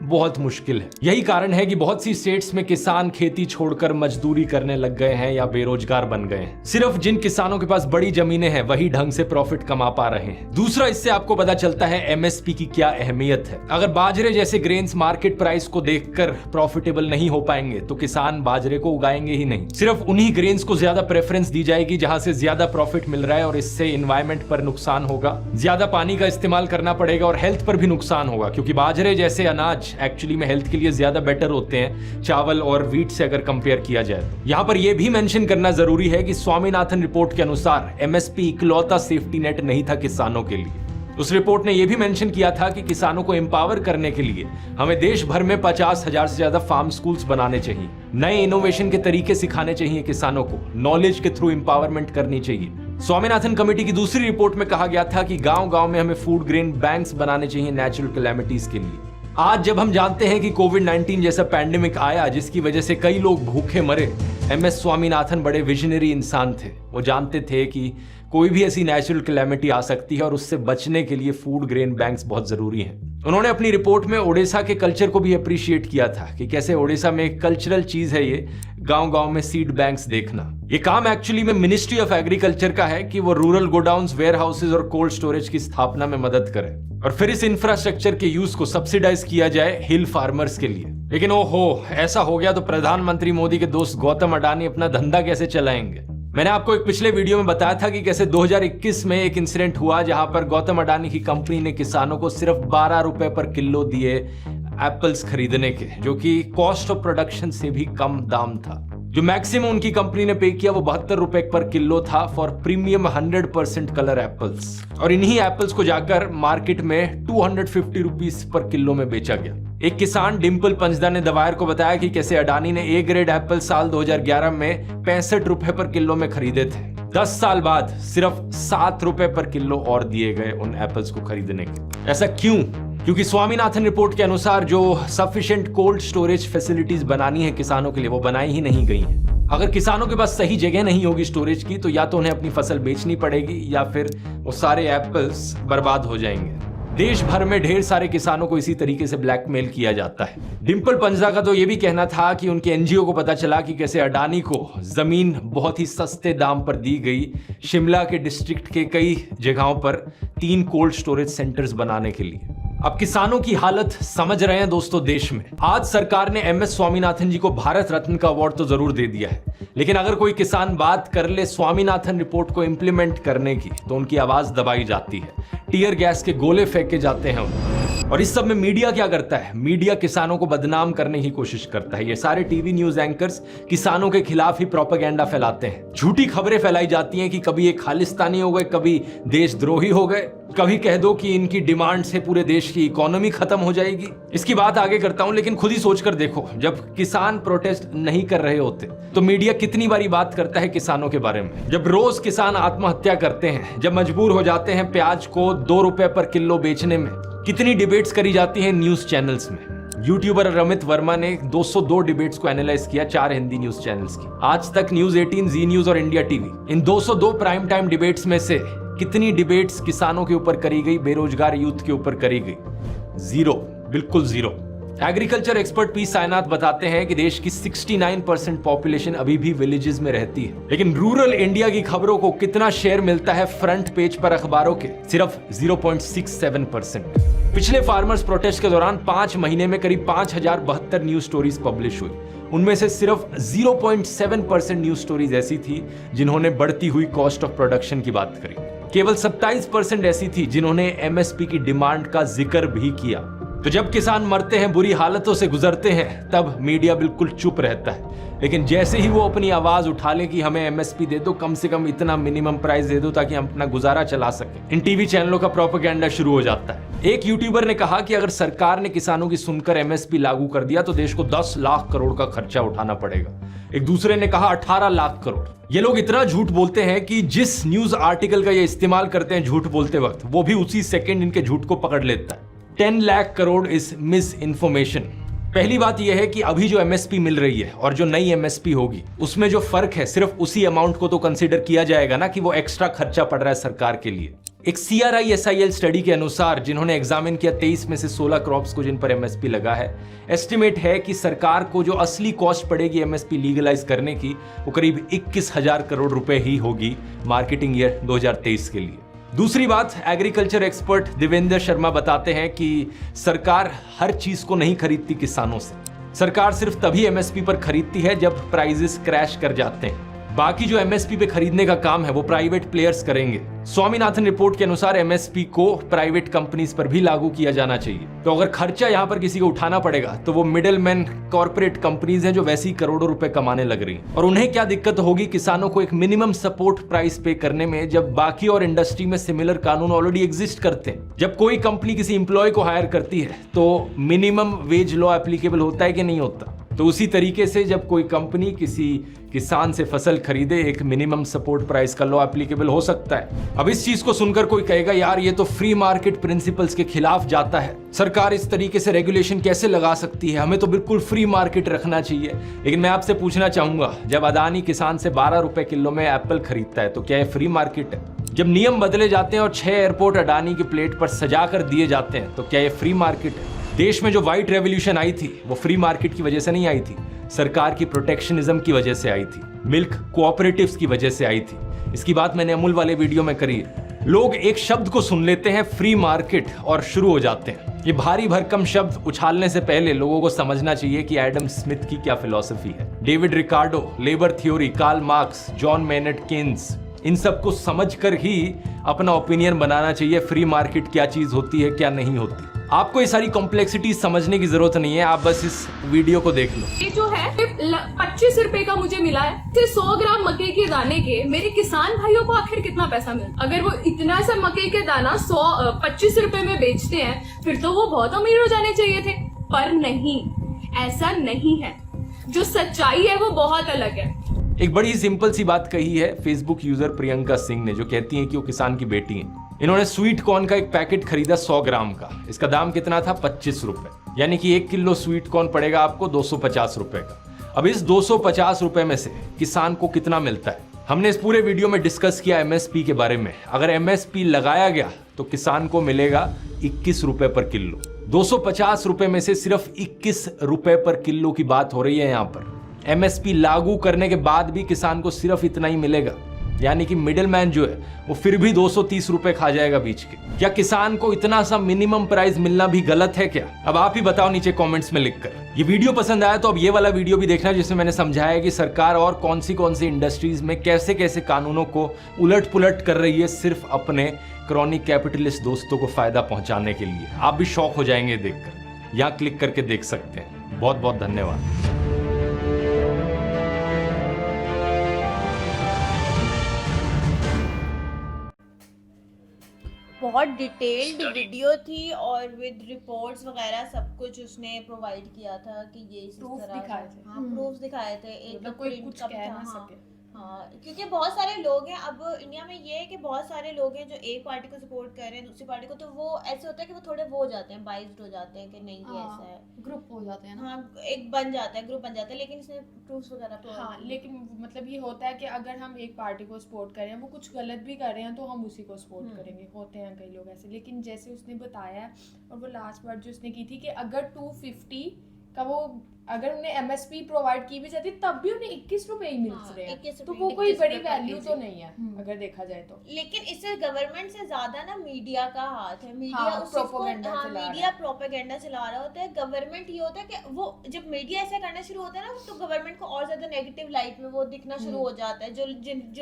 S4: बहुत मुश्किल है। यही कारण है कि बहुत सी स्टेट्स में किसान खेती छोड़कर मजदूरी करने लग गए हैं या बेरोजगार बन गए हैं। सिर्फ जिन किसानों के पास बड़ी जमीनें हैं वही ढंग से प्रॉफिट कमा पा रहे हैं। दूसरा, इससे आपको पता चलता है एमएसपी की क्या अहमियत है। अगर बाजरे जैसे ग्रेन्स मार्केट प्राइस को देखकर प्रॉफिटेबल नहीं हो पाएंगे तो किसान बाजरे को उगाएंगे ही नहीं। सिर्फ उन्हीं ग्रेन्स को ज्यादा प्रेफरेंस दी जाएगी जहां से ज्यादा प्रॉफिट मिल रहा है, और इससे इन्वायरमेंट पर नुकसान होगा, ज्यादा पानी का इस्तेमाल करना पड़ेगा और हेल्थ पर भी नुकसान होगा, क्योंकि बाजरे जैसे अनाज एक्चुअली में हेल्थ के लिए ज्यादा बेटर होते हैं चावल और व्हीट से अगर कंपेयर किया जाए तो। यहां पर यह भी मेंशन करना जरूरी है कि स्वामीनाथन रिपोर्ट के अनुसार एमएसपी इकलौता सेफ्टी नेट नहीं था किसानों के लिए। उस रिपोर्ट ने यह भी मेंशन किया था कि किसानों को एम्पावर करने के लिए हमें देश भर में 50,000 से ज्यादा फार्म स्कूल्स बनाने चाहिए, नए इनोवेशन के तरीके सिखाने चाहिए किसानों को, नॉलेज के थ्रू एम्पावरमेंट करनी चाहिए। स्वामीनाथन कमेटी की दूसरी रिपोर्ट में कहा गया था कि गांव-गांव में हमें फूड ग्रेन बैंक्स बनाने चाहिए नेचुरल कैलेमिटीज के लिए। आज जब हम जानते हैं कि कोविड-19 जैसा पैंडेमिक आया जिसकी वजह से कई लोग भूखे मरे, एमएस स्वामीनाथन बड़े विजनरी इंसान थे। वो जानते थे कि कोई भी ऐसी नेचुरल कैलेमिटी आ सकती है और उससे बचने के लिए फूड ग्रेन बैंक्स बहुत जरूरी हैं। उन्होंने अपनी रिपोर्ट में ओडिशा के कल्चर को भी अप्रिशिएट किया था कि कैसे ओडिशा में एक कल्चरल चीज है ये गांव-गांव में सीड बैंक्स देखना। ये काम एक्चुअली में मिनिस्ट्री ऑफ एग्रीकल्चर का है कि वो रूरल गोडाउन्स, वेयर हाउसेज और कोल्ड स्टोरेज की स्थापना में मदद करे और फिर इस इंफ्रास्ट्रक्चर के यूज को सब्सिडाइज किया जाए हिल फार्मर्स के लिए। लेकिन ओहो, ऐसा हो गया तो प्रधानमंत्री मोदी के दोस्त गौतम अडानी अपना धंधा कैसे चलाएंगे। मैंने आपको एक पिछले वीडियो में बताया था कि कैसे 2021 में एक इंसिडेंट हुआ जहां पर गौतम अडानी की कंपनी ने किसानों को सिर्फ 12 रुपए पर किलो दिए एप्पल्स खरीदने के, जो कि कॉस्ट ऑफ प्रोडक्शन से भी कम दाम था। जो मैक्सिमम उनकी कंपनी ने पे किया वो 72 रुपए पर किलो था फॉर प्रीमियम 100% कलर एप्पल्स, और इन्हीं एप्पल्स को जाकर मार्केट में 250 रुपीस पर किलो में बेचा गया। एक किसान डिम्पल पंचदा ने द वायर को बताया कि कैसे अडानी ने ए ग्रेड एप्पल साल 2011 में 65 रुपए पर किलो में खरीदे थे। 10 साल बाद सिर्फ 7 रुपए पर किलो और दिए गए उन एप्पल्स को खरीदने के। ऐसा क्यों? क्योंकि स्वामीनाथन रिपोर्ट के अनुसार जो सफिशिएंट कोल्ड स्टोरेज फैसिलिटीज बनानी है किसानों के लिए वो बनाई ही नहीं गई हैं। अगर किसानों के पास सही जगह नहीं होगी स्टोरेज की तो या तो उन्हें अपनी फसल बेचनी पड़ेगी या फिर वो सारे एप्पल्स बर्बाद हो जाएंगे। देश भर में ढेर सारे किसानों को इसी तरीके से ब्लैकमेल किया जाता है। डिम्पल पंचदा का तो ये भी कहना था कि उनके एनजीओ को पता चला कि कैसे अडानी को जमीन बहुत ही सस्ते दाम पर दी गई शिमला के डिस्ट्रिक्ट के कई जगहों पर 3 कोल्ड स्टोरेज सेंटर्स बनाने के लिए। अब किसानों की हालत समझ रहे हैं दोस्तों देश में। आज सरकार ने एमएस स्वामीनाथन जी को भारत रत्न का अवार्ड तो जरूर दे दिया है, लेकिन अगर कोई किसान बात कर ले स्वामीनाथन रिपोर्ट को इंप्लीमेंट करने की तो उनकी आवाज दबाई जाती है, टीयर गैस के गोले फेंके जाते हैं उन्हें। और इस सब में मीडिया क्या करता है? मीडिया किसानों को बदनाम करने की कोशिश करता है। ये सारे टीवी न्यूज एंकर्स किसानों के खिलाफ ही प्रोपेगेंडा फैलाते हैं। झूठी खबरें फैलाई जाती हैं कि कभी ये खालिस्तानी हो गए, कभी देशद्रोही हो गए, कभी कह दो कि इनकी डिमांड से पूरे देश की इकोनॉमी खत्म हो जाएगी। इसकी बात आगे करता हूं, लेकिन खुद ही सोचकर देखो, जब किसान प्रोटेस्ट नहीं कर रहे होते तो मीडिया कितनी बारी बात करता है किसानों के बारे में। जब रोज किसान आत्महत्या करते हैं, जब मजबूर हो जाते हैं प्याज को 2 रुपए पर किलो बेचने में, कितनी डिबेट्स करी जाती हैं न्यूज चैनल्स में। यूट्यूबर रमित वर्मा ने 202 डिबेट्स को एनालाइज किया 4 हिंदी न्यूज चैनल्स की। आज तक न्यूज 18, जी न्यूज और इंडिया टीवी, इन 202 प्राइम टाइम डिबेट्स में से कितनी डिबेट्स किसानों के ऊपर करी गई, बेरोजगार यूथ के ऊपर करी गई? 0, बिल्कुल 0। एग्रीकल्चर एक्सपर्ट पी सायनाथ बताते हैं कि देश की 69% पॉपुलेशन अभी भी विलेजेस में रहती है, लेकिन रूरल इंडिया की खबरों को कितना शेयर मिलता है फ्रंट पेज पर अखबारों के? सिर्फ 0.67%। पिछले फार्मर्स प्रोटेस्ट के दौरान 5 महीने में करीब 5072 न्यूज स्टोरीज पब्लिश हुई। उनमें से सिर्फ 0.7% न्यूज स्टोरीज ऐसी थी जिन्होंने बढ़ती हुई कॉस्ट ऑफ प्रोडक्शन की बात करी। केवल 27% ऐसी थी जिन्होंने एमएसपी की डिमांड का जिक्र भी किया। तो जब किसान मरते हैं, बुरी हालतों से गुजरते हैं, तब मीडिया बिल्कुल चुप रहता है। लेकिन जैसे ही वो अपनी आवाज उठा ले कि हमें एमएसपी दे दो, कम से कम इतना मिनिमम प्राइस दे दो ताकि हम अपना गुजारा चला सकें, इन टीवी चैनलों का प्रोपेगेंडा शुरू हो जाता है। एक यूट्यूबर ने कहा कि अगर सरकार ने किसानों की सुनकर एमएसपी लागू कर दिया तो देश को 10 लाख करोड़ का खर्चा उठाना पड़ेगा। एक दूसरे ने कहा 18 लाख करोड़। ये लोग इतना झूठ बोलते हैं कि जिस न्यूज आर्टिकल का ये इस्तेमाल करते हैं झूठ बोलते वक्त, वो भी उसी सेकंड इनके झूठ को पकड़ लेता है। 10 lakh crore is miss information. पहली बात यह है कि अभी जो एमएसपी मिल रही है और जो नई एमएसपी होगी उसमें जो फर्क है, सिर्फ उसी अमाउंट को तो कंसीडर किया जाएगा ना कि वो एक्स्ट्रा खर्चा पड़ रहा है सरकार के लिए। एक CRISIL स्टडी के अनुसार, जिन्होंने एग्जामिन किया 23 में से 16 क्रॉप्स को जिन पर एमएसपी लगा है, एस्टिमेट है कि सरकार को जो असली कॉस्ट पड़ेगी एमएसपी लीगलाइज करने की वो करीब 21,000 करोड़ रुपए ही होगी मार्केटिंग ईयर 2023 के लिए। दूसरी बात, एग्रीकल्चर एक्सपर्ट देवेंद्र शर्मा बताते हैं कि सरकार हर चीज को नहीं खरीदती किसानों से। सरकार सिर्फ तभी एमएसपी पर खरीदती है जब प्राइसेस क्रैश कर जाते हैं। बाकी जो एमएसपी पे खरीदने का काम है वो प्राइवेट प्लेयर्स करेंगे। स्वामीनाथन रिपोर्ट के अनुसार एमएसपी को प्राइवेट कंपनीज पर भी लागू किया जाना चाहिए। तो अगर खर्चा यहां पर किसी को उठाना पड़ेगा तो वो मिडिलमैन कॉर्पोरेट कंपनीज हैं जो वैसे ही करोड़ों रुपए कमाने लग रही हैं। और उन्हें क्या दिक्कत होगी किसानों को एक मिनिमम सपोर्ट प्राइस पे करने में, जब बाकी और इंडस्ट्री में सिमिलर कानून ऑलरेडी एग्जिस्ट करते हैं। जब कोई कंपनी किसी इंप्लॉय को हायर करती है तो मिनिमम वेज लॉ एप्लीकेबल होता है कि नहीं होता? तो उसी तरीके से जब कोई कंपनी किसी किसान से फसल खरीदे, एक मिनिमम सपोर्ट प्राइस का लॉ एप्लीकेबल हो सकता है। अब इस चीज को सुनकर कोई कहेगा यार ये तो फ्री मार्केट प्रिंसिपल्स के खिलाफ जाता है, सरकार इस तरीके से रेगुलेशन कैसे लगा सकती है, हमें तो बिल्कुल फ्री मार्केट रखना चाहिए। लेकिन मैं आपसे पूछना चाहूंगा, जब अदानी किसान से 12 रुपए किलो में एप्पल खरीदता है तो क्या ये फ्री मार्केट है? जब नियम बदले जाते हैं और 6 एयरपोर्ट अडानी की प्लेट पर सजा कर दिए जाते हैं तो क्या ये फ्री मार्केट है? देश में जो व्हाइट रेवोल्यूशन आई थी वो फ्री मार्केट की वजह से नहीं आई थी, सरकार की प्रोटेक्शनिज्म की वजह से आई थी, मिल्क कोऑपरेटिव्स की वजह से आई थी। इसकी बात मैंने अमूल वाले वीडियो में करी है। लोग एक शब्द को सुन लेते हैं फ्री मार्केट और शुरू हो जाते हैं। ये भारी भरकम शब्द उछालने से पहले लोगों को समझना चाहिए कि एडम स्मिथ की क्या फिलॉसफी है। David Ricardo, labour theory, Karl Marx, John Maynard Keynes, इन सब को समझकर ही अपना ओपिनियन बनाना चाहिए फ्री मार्केट क्या चीज होती है क्या नहीं होती। आपको ये सारी कॉम्प्लेक्सिटी समझने की जरूरत नहीं है, आप बस इस वीडियो को देख लो।
S2: ये जो है 25 रुपए का मुझे मिला है, फिर 100 ग्राम मकई के दाने के मेरे किसान भाइयों को आखिर कितना पैसा मिलता? अगर वो इतना सा मकई के दाना 25 रुपए में बेचते हैं, फिर तो वो बहुत अमीर हो जाने चाहिए थे। पर नहीं, ऐसा नहीं है। जो सच्चाई है वो बहुत अलग है।
S4: एक बड़ी सिंपल सी बात कही है फेसबुक यूजर प्रियंका सिंह ने, जो कहती हैं कि वो किसान की बेटी हैं। इन्होंने स्वीट कॉर्न का एक पैकेट खरीदा 100 ग्राम का। इसका दाम कितना था? 25 रुपए, यानी कि 1 किलो स्वीट कॉर्न पड़ेगा आपको 250 रुपए का। अब इस 250 रुपए में से किसान को कितना मिलता है? हमने इस पूरे वीडियो में डिस्कस किया एमएसपी के बारे में। अगर एमएसपी लगाया गया तो किसान को मिलेगा 21 रुपए पर किलो। 250 रुपए में से सिर्फ 21 रुपए पर किलो की बात हो रही है यहाँ पर। एमएसपी लागू करने के बाद भी किसान को सिर्फ इतना ही मिलेगा, यानी कि मिडिलमैन जो है वो फिर भी 230 रुपए खा जाएगा बीच के। क्या किसान को इतना सा मिनिमम प्राइस मिलना भी गलत है क्या? अब आप ही बताओ नीचे कमेंट्स में लिखकर। ये वीडियो पसंद आया तो अब ये वाला वीडियो भी देखना, जिसमें मैंने समझाया कि सरकार और कौन सी इंडस्ट्रीज में कैसे कैसे कानूनों को उलट पुलट कर रही है, सिर्फ अपने क्रॉनिक कैपिटलिस्ट दोस्तों को फायदा पहुंचाने के लिए। आप भी शॉक हो जाएंगे देखकर। यहाँ क्लिक करके देख सकते हैं। बहुत बहुत धन्यवाद।
S1: बहुत डिटेल्ड वीडियो थी और विद रिपोर्ट्स वगैरह सब कुछ उसने प्रोवाइड किया था कि ये इस
S2: Proof
S1: तरह
S2: दिखाए थे।
S1: हाँ, प्रूफ्स दिखाए थे। एक
S2: मतलब कोई
S1: print
S2: कुछ
S1: का
S2: कह
S1: था,
S2: ना
S1: हाँ,
S2: सके।
S1: हाँ, क्योंकि बहुत सारे लोग हैं अब इंडिया में, ये है कि बहुत सारे लोग हैं जो एक पार्टी को सपोर्ट कर रहे हैं दूसरी पार्टी को, तो वो ऐसे होता है कि वो थोड़े वो हो जाते हैं, बाइज्ड हो जाते हैं कि नहीं ये ऐसा है,
S3: ग्रुप हो जाते हैं ना।
S1: हाँ, एक बन जाता है, ग्रुप बन जाता है। लेकिन इसने प्रूफ्स वगैरह provide
S2: हाँ,
S1: किए।
S2: लेकिन मतलब ये होता है कि अगर हम एक पार्टी को सपोर्ट कर रहे हैं, वो कुछ गलत भी कर रहे हैं, तो हम उसी को सपोर्ट करेंगे। होते हैं कई लोग ऐसे। लेकिन जैसे उसने बताया है, और वो लास्ट बार जो उसने की थी कि अगर 250 का वो अगर उन्हें एमएसपी प्रोवाइड की भी जाती तब भी उन्हें 21 रुपए ही मिल
S1: हाँ,
S2: रहे हैं,
S1: 21
S2: तो
S1: रुपए,
S2: वो कोई
S1: 21
S2: बड़ी
S1: रुपए
S2: वैल्यू
S1: per
S2: तो
S1: kg।
S2: नहीं है अगर देखा जाए तो।
S1: लेकिन इससे गवर्नमेंट से ज्यादा ना मीडिया का हाथ है। मीडिया
S2: हाँ,
S1: उस चीज को,
S2: propaganda
S1: हाँ,
S2: चला रहा
S1: मीडिया
S2: है।
S1: प्रोपेगेंडा चला रहा होता है। गवर्नमेंट ये होता है कि वो जब मीडिया ऐसा करना शुरू होता है ना, तो गवर्नमेंट को और ज्यादा नेगेटिव लाइट में वो दिखना शुरू हो जाता है। जो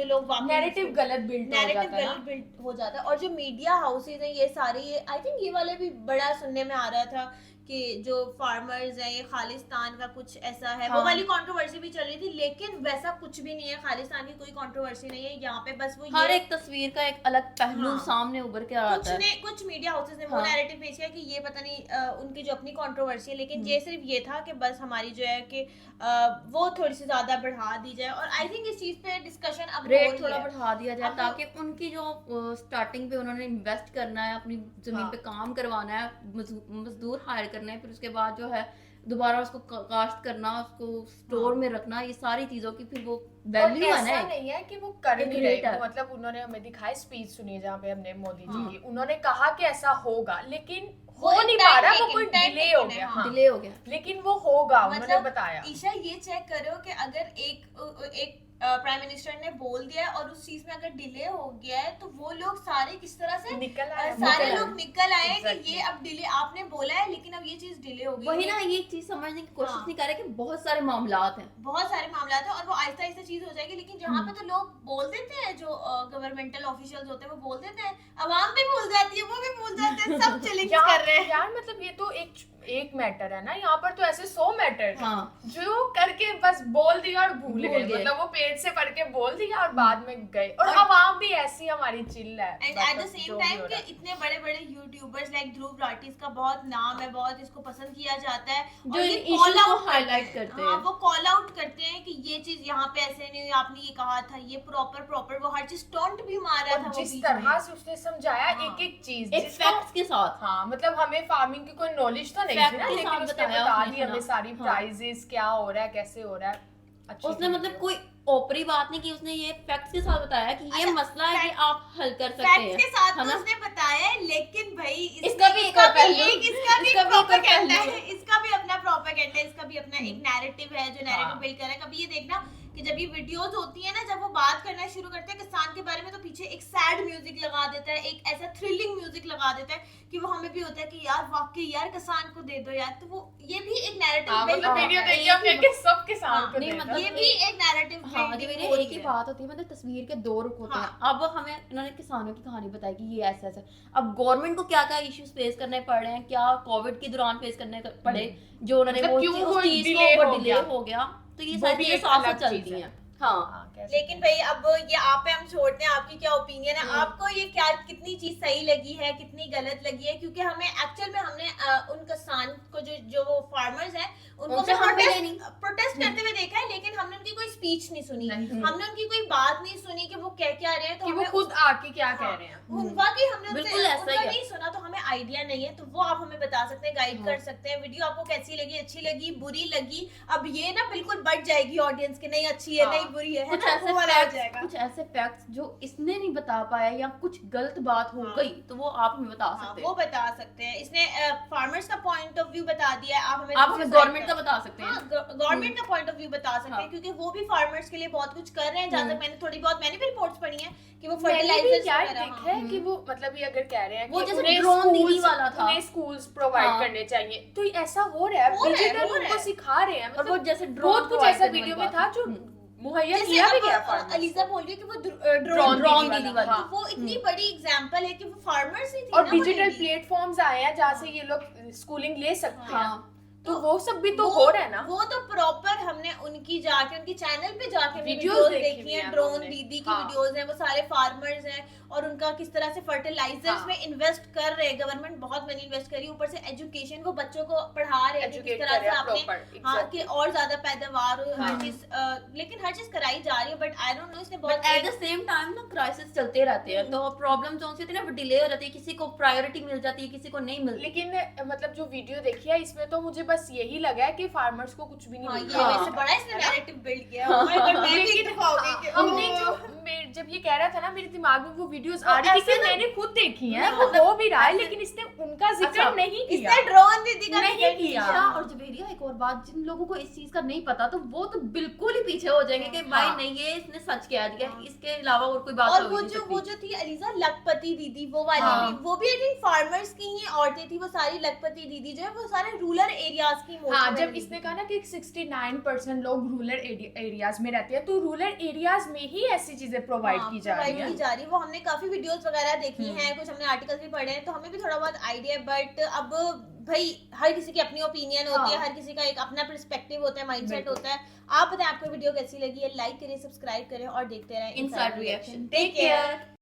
S1: लोग
S2: नैरेटिव गलत बिल्ड हो
S1: नैरेटिव
S2: जाता है
S1: गलत बिल्ड हो जाता है। और जो मीडिया हाउसेज हैं ये सारे, ये आई थिंक ये वाले भी बड़ा सुनने में आ रहा था कि जो फार्मर्स हैं, ये खालिस्तान का कुछ ऐसा है। वो
S2: हाँ।
S1: वाली कंट्रोवर्सी भी चल रही थी, लेकिन वैसा कुछ भी नहीं है। खालिस्तान की कोई कंट्रोवर्सी नहीं है यहाँ पे। बस वो
S3: हर
S1: ये
S3: एक तस्वीर का एक अलग पहलू
S1: हाँ।
S3: सामने उभर के आता है।
S1: कुछ मीडिया हाउसेस ने वो
S3: हाँ।
S1: नैरेटिव पेश किया कि ये पता नहीं उनकी जो अपनी कंट्रोवर्सी है, लेकिन ये सिर्फ ये था कि बस हमारी जो है कि वो थोड़ी सी ज्यादा बढ़ा दी जाए। और आई थिंक इस चीज पे डिस्कशन अब हो
S3: रेट
S1: रही
S3: थोड़ा
S1: है।
S3: बढ़ा दिया जाए,
S1: अब-
S3: ताकि उनकी जो स्टार्टिंग पे उन्होंने इन्वेस्ट करना है, अपनी जमीन
S1: हाँ।
S3: पे काम करवाना है, मजदूर हायर करना है, फिर उसके बाद जो है दोबारा उसको काश्त करना, उसको स्टोर में रखना, ये सारी चीजों की फिर वो वैल्यू है ना।
S2: ऐसा नहीं है कि वो कर
S3: एक
S2: नहीं
S3: rate
S2: रहे।
S3: है।
S2: मतलब उन्होंने हमें दिखाई स्पीच सुनी जहाँ पे हमने मोदी जी
S3: हाँ।
S2: की, उन्होंने कहा कि ऐसा होगा, लेकिन
S1: वो
S2: हो
S1: एक
S2: नहीं
S1: time
S2: पा रहा, वो
S1: taken,
S2: कोई
S1: time
S2: डिले
S1: taken
S2: हो
S1: है,
S2: गया।
S1: हाँ।
S2: हाँ,
S3: डिले हो गया।
S2: लेकिन वो होगा, उन्होंने बताया।
S1: ईशा ये चेक करो कि अगर एक प्राइम मिनिस्टर ने बोल दिया है और उस चीज में अगर डिले हो गया है, तो वो लोग सारे किस तरह से
S2: निकल आए,
S1: सारे
S2: निकल
S1: लोग निकल आए कि
S2: Exactly.
S1: ये अब डिले आपने बोला है, लेकिन अब ये चीज डिले हो गई
S3: वही
S1: है।
S3: ना, ये चीज समझने की कोशिश
S1: हाँ।
S3: नहीं कर रहे कि बहुत सारे मामलात हैं।
S1: बहुत सारे मामला हैं और वो आहिस्ता आहिस्ता चीज हो जाएगी। लेकिन जहाँ पे तो लोग बोल देते हैं, जो गवर्नमेंटल ऑफिशियल्स होते हैं वो बोल देते हैं, अवाम भी भूल जाती है, वो भी भूल जाते हैं, सब चैलेंज कर रहे हैं।
S2: यार मतलब ये तो एक मैटर है ना, यहाँ पर तो ऐसे 100 मैटर
S3: हाँ।
S2: जो करके बस बोल दिया और भूल
S3: भूल
S2: गए।
S3: गए।
S2: मतलब वो पेट से पढ़ के बोल दिया और बाद में गए। और आवाम भी ऐसी हमारी चिल्ल है।
S1: And at the same time कि इतने बड़े बड़े यूट्यूबर्स लाइक ध्रुव राठी का बहुत नाम है, बहुत इसको पसंद किया जाता है,
S3: जो
S1: और ये
S3: इन
S1: call
S3: issues को
S1: out
S3: highlight करते
S1: हाँ,
S3: हैं।
S1: वो कॉल आउट करते हैं कि ये चीज यहाँ पे ऐसे नहीं हुई, आपने ये कहा था, ये प्रॉपर वो हर चीज टोंट भी मार रहा था वो
S2: जिस
S1: बीच
S2: तरह
S1: में।
S2: से उसने समझाया
S1: हाँ।
S2: एक चीज,
S3: एक फैक्ट्स के साथ।
S2: हाँ, मतलब हमें फार्मिंग की कोई नॉलेज तो नहीं
S3: Fact
S2: थी ना,
S3: के
S2: लेकिन
S3: साथ
S2: उसने
S3: बताया
S2: बता
S3: उसने,
S2: दी हमें
S3: हाँ।
S2: सारी
S3: हाँ।
S2: प्राइजेस, क्या हो रहा है, कैसे हो रहा है। अच्छी
S3: उसने
S2: थी
S3: मतलब
S2: वीडियो।
S3: कोई ओपरी बात नहीं की, उसने ये फैक्ट्स के साथ बताया कि ये
S1: अच्छा,
S3: मसला है कि
S1: fact-
S3: आप हल कर सकते
S1: फैक्ट्स
S3: हैं,
S1: के साथ
S3: है
S1: तो
S3: ना?
S1: उसने बताया है, लेकिन भाई
S3: इसका भी एक और पहलू,
S1: इसका भी
S3: इसका भी एक और
S1: प्रोपेगेंडा
S3: पहलू
S1: है, इसका भी अपना प्रोपेगेंडा है, इसका भी अपना एक नैरेटिव है जो नैरेटिव
S2: हाँ।
S1: बिल्ड कर रहा है। कभी ये देखना कि जब ये वीडियोस होती है ना, जब वो बात करना शुरू करते हैं किसान के बारे में, तो पीछे एक सैड म्यूजिक लगा देता है, एक ऐसा थ्रिलिंग म्यूजिक लगा देता है कि वो हमें भी होता है कि यार वाकई यार किसान को दे दो यार। तो वो ये भी एक नैरेटिव
S2: मतलब वीडियो देख के हम कि सब किसान को
S3: नहीं,
S2: दे
S3: मतलब
S2: दो।
S1: ये भी एक नैरेटिव
S3: हाँ, जब एक ही बात होती है, मतलब तस्वीर के दो रुख होते हैं। अब हमें इन्होंने किसानों की कहानी बताई कि ये ऐसा ऐसा, अब गवर्नमेंट को क्या क्या इश्यूज फेस करने पड़ रहे हैं, क्या कोविड के दौरान फेस करने पड़े, जो उन्होंने
S2: मतलब
S3: वो
S2: क्यों वो
S3: उस चीज
S2: delay
S3: को
S2: हो
S3: डिले
S2: गया।
S3: हो गया, तो ये
S2: वो
S3: सारी
S2: भी
S3: चीजें
S2: एक
S3: साथ
S2: अलग
S3: साथ
S2: चीज
S3: चलती
S2: है।
S3: हैं। हाँ,
S1: लेकिन भाई अब ये आप पे हम छोड़ते हैं, आपकी क्या ओपिनियन है, आपको ये क्या कितनी चीज सही लगी है, कितनी गलत लगी है? क्योंकि हमें एक्चुअल में हमने उन किसान को जो वो फार्मर्स हैं उनको
S3: उनसे हम मिले नहीं।
S1: प्रोटेस्ट करते हुए देखा है, लेकिन हमने उनकी कोई स्पीच नहीं सुनी,
S3: नहीं।
S1: हमने उनकी कोई बात नहीं सुनी कि वो कह क्या रहे हैं। तो
S2: कि वो
S1: हमें
S2: खुद आके क्या कह रहे हैं।
S1: वाकई हमने
S3: बिल्कुल
S1: उनसे
S3: ऐसा ही
S1: उनका
S3: है।
S1: नहीं सुना, तो हमें आइडिया नहीं है। तो वो आप हमें बता सकते हैं, गाइड कर सकते हैं। वीडियो आपको कैसी लगी, अच्छी लगी, बुरी लगी? अब ये ना बिल्कुल बढ़ जाएगी ऑडियंस की, नहीं अच्छी है,
S2: हाँ।
S1: नहीं बुरी है
S3: कुछ
S1: ना,
S3: ऐसे
S1: वो वाला हो
S3: फैक्ट्स,
S1: जाएगा।
S3: कुछ ऐसे फैक्ट्स जो इसने नहीं बता पाया या कुछ गलत बात हो
S1: हाँ।
S3: गई, तो वो आप हमें बता
S1: हाँ,
S3: सकते
S1: वो
S3: हैं।
S1: बता सकते हैं। इसने फार्मर्स का पॉइंट ऑफ व्यू बता दिया है, आप हमें
S3: आप
S1: दूसरी
S3: हमें
S1: side
S3: गवर्नमेंट का बता सकते हैं।
S1: गवर्नमेंट का पॉइंट ऑफ व्यू बता सकते हैं,
S3: हाँ।
S1: क्योंकि वो भी फार्मर्स के लिए बहुत कुछ कर रहे हैं। जहाँ तक मैंने थोड़ी बहुत मैंने भी रिपोर्ट्स पढ़ी हैं कि वो
S2: मैंने भी
S1: फर्टिलाइजर्स
S2: यार
S1: वगैरह,
S2: देखा है कि वो मतलब ये अगर कह रहे हैं
S3: वो
S2: कि
S3: जैसे
S2: उन्हें
S3: ड्रोन दीदी
S2: schools-
S3: वाला था।
S2: उन्हें स्कूल्स प्रोवाइड
S3: हाँ।
S2: करने चाहिए, तो ऐसा हो रहा है,
S1: हो रहा है,
S2: डिजिटल
S1: हो रहा
S2: उनको
S1: है।
S2: सिखा रहे हैं।
S3: और वो
S2: मतलब
S3: जैसे ड्रोन
S2: बहुत कुछ ऐसा वीडियो में था जो मुहैया
S1: जैसे
S2: किया भी
S1: अब,
S2: गया farmers
S1: अलीजा
S2: को।
S1: बोल रही है कि वो
S2: ड्रोन
S3: ड्रोन
S2: दीदी
S3: दीदी
S2: वाला,
S3: वाली।
S2: हाँ।
S1: वो इतनी बड़ी एग्जांपल है कि वो फार्मर्स ही थी
S2: और
S1: ना, वो
S2: डिजिटल
S1: lady।
S2: प्लेटफॉर्म्स आए हैं जहाँ से ये लोग स्कूलिंग ले सकते हैं,
S3: हाँ।
S2: तो वो सब भी तो हो रहा है ना।
S1: वो तो प्रॉपर हमने उनकी जाके उनकी चैनल पे जाके
S2: Videos
S1: वीडियोस
S2: देखी
S1: देखी
S2: हुई
S1: हैं।
S2: हैं
S1: ड्रोन
S2: हमने।
S1: दीदी की
S2: हाँ।
S1: वीडियोस हैं, वो सारे फार्मर्स हैं और उनका किस तरह से फर्टिलाइजर्स
S2: हाँ।
S1: में इन्वेस्ट कर रहे हैं। गवर्नमेंट बहुत मनी इन्वेस्ट कर रही है, ऊपर से एजुकेशन को बच्चों को पढ़ा रहे हैं कि किस
S2: Educate
S1: तरह
S2: कर
S1: से
S2: रहे हैं
S1: आपने
S2: proper,
S1: हाँ
S2: exactly।
S1: कि और ज्यादा पैदावार हो, हर
S3: हाँ।
S1: चीज लेकिन हर चीज कराई जा रही है। बट आई डोंट नो, इसने
S3: बट
S1: बहुत
S3: एट द सेम टाइम ना क्राइसिस चलते रहते हैं, तो प्रॉब्लम जो होती है ना वो डिले हो जाती है, किसी को प्रायोरिटी मिल जाती है, किसी को नहीं मिलती।
S2: लेकिन मतलब जो वीडियो देखी है इसमें तो मुझे बस यही लगा है कि फार्मर्स को कुछ भी नहीं
S1: हाँ,
S2: मिल
S1: ये
S2: रहा।
S1: वैसे बड़ा इसने नैरेटिव बिल्ड किया है।
S3: हाँ।
S1: Oh my God, मैं भी
S2: लेकिन
S1: इत्तेफाक हो गई कि
S2: हमने
S1: ओह।
S2: जो जब ये कह रहा था ना, मेरे दिमाग में वो वीडियोस
S1: वो
S2: आ रही थी
S1: ऐसे
S2: कि
S1: ना-
S2: मैंने खुद देखी है,
S1: हाँ,
S2: वो हो भी रहा है,
S1: ऐसे-
S2: लेकिन इसने उनका जिक्र
S3: अच्छा,
S2: नहीं किया।
S1: इसने ड्रोन दीदी का
S2: नहीं
S1: जिक्र
S2: किया।
S3: ईशा और जवेरिया, एक और बात, जिन लोगों को इस चीज का नहीं पता तो वो तो बिल्कुल ही पीछे हो जाएंगे कि भाई
S2: हाँ।
S3: नहीं ये इसने सच कह दिया, इसके अलावा और कोई बात
S1: और
S3: हो
S1: वो
S3: ही नहीं
S1: जो
S3: सकती।
S1: वो जो थी अलीजा लखपति दीदी, वो वाली
S3: हाँ।
S1: भी, वो भी आई थिंक फार्मर्स की ही औरतें थी। वो सारी लखपति दीदी जो है वो सारे रूरल एरियाज की
S2: हाँ,
S1: mostly
S2: जब
S1: वाली
S2: इसने
S1: दीदी
S2: कहा ना कि 69% लोग रूरल एरियाज में रहते हैं, तो रूरल एरियाज में ही ऐसी चीजें प्रोवाइड
S1: हाँ,
S2: की जा रही
S1: provide
S2: हैं।
S1: की जा रही है। वो हमने काफी वीडियोस वगैरह देखी हैं, कुछ हमने आर्टिकल्स भी पढ़े हैं, तो हमें भी थोड़ा बहुत आइडिया। बट अब भाई हर किसी की अपनी ओपिनियन होती है,
S3: हाँ।
S1: हर किसी का एक अपना पर्सपेक्टिव होता है, माइंडसेट
S2: बिल्कुल।
S1: होता है। आप बताएं आपको वीडियो कैसी लगी है, लाइक करें, सब्सक्राइब करें और देखते रहें
S3: इनसाइड रिएक्शन।
S1: Take care.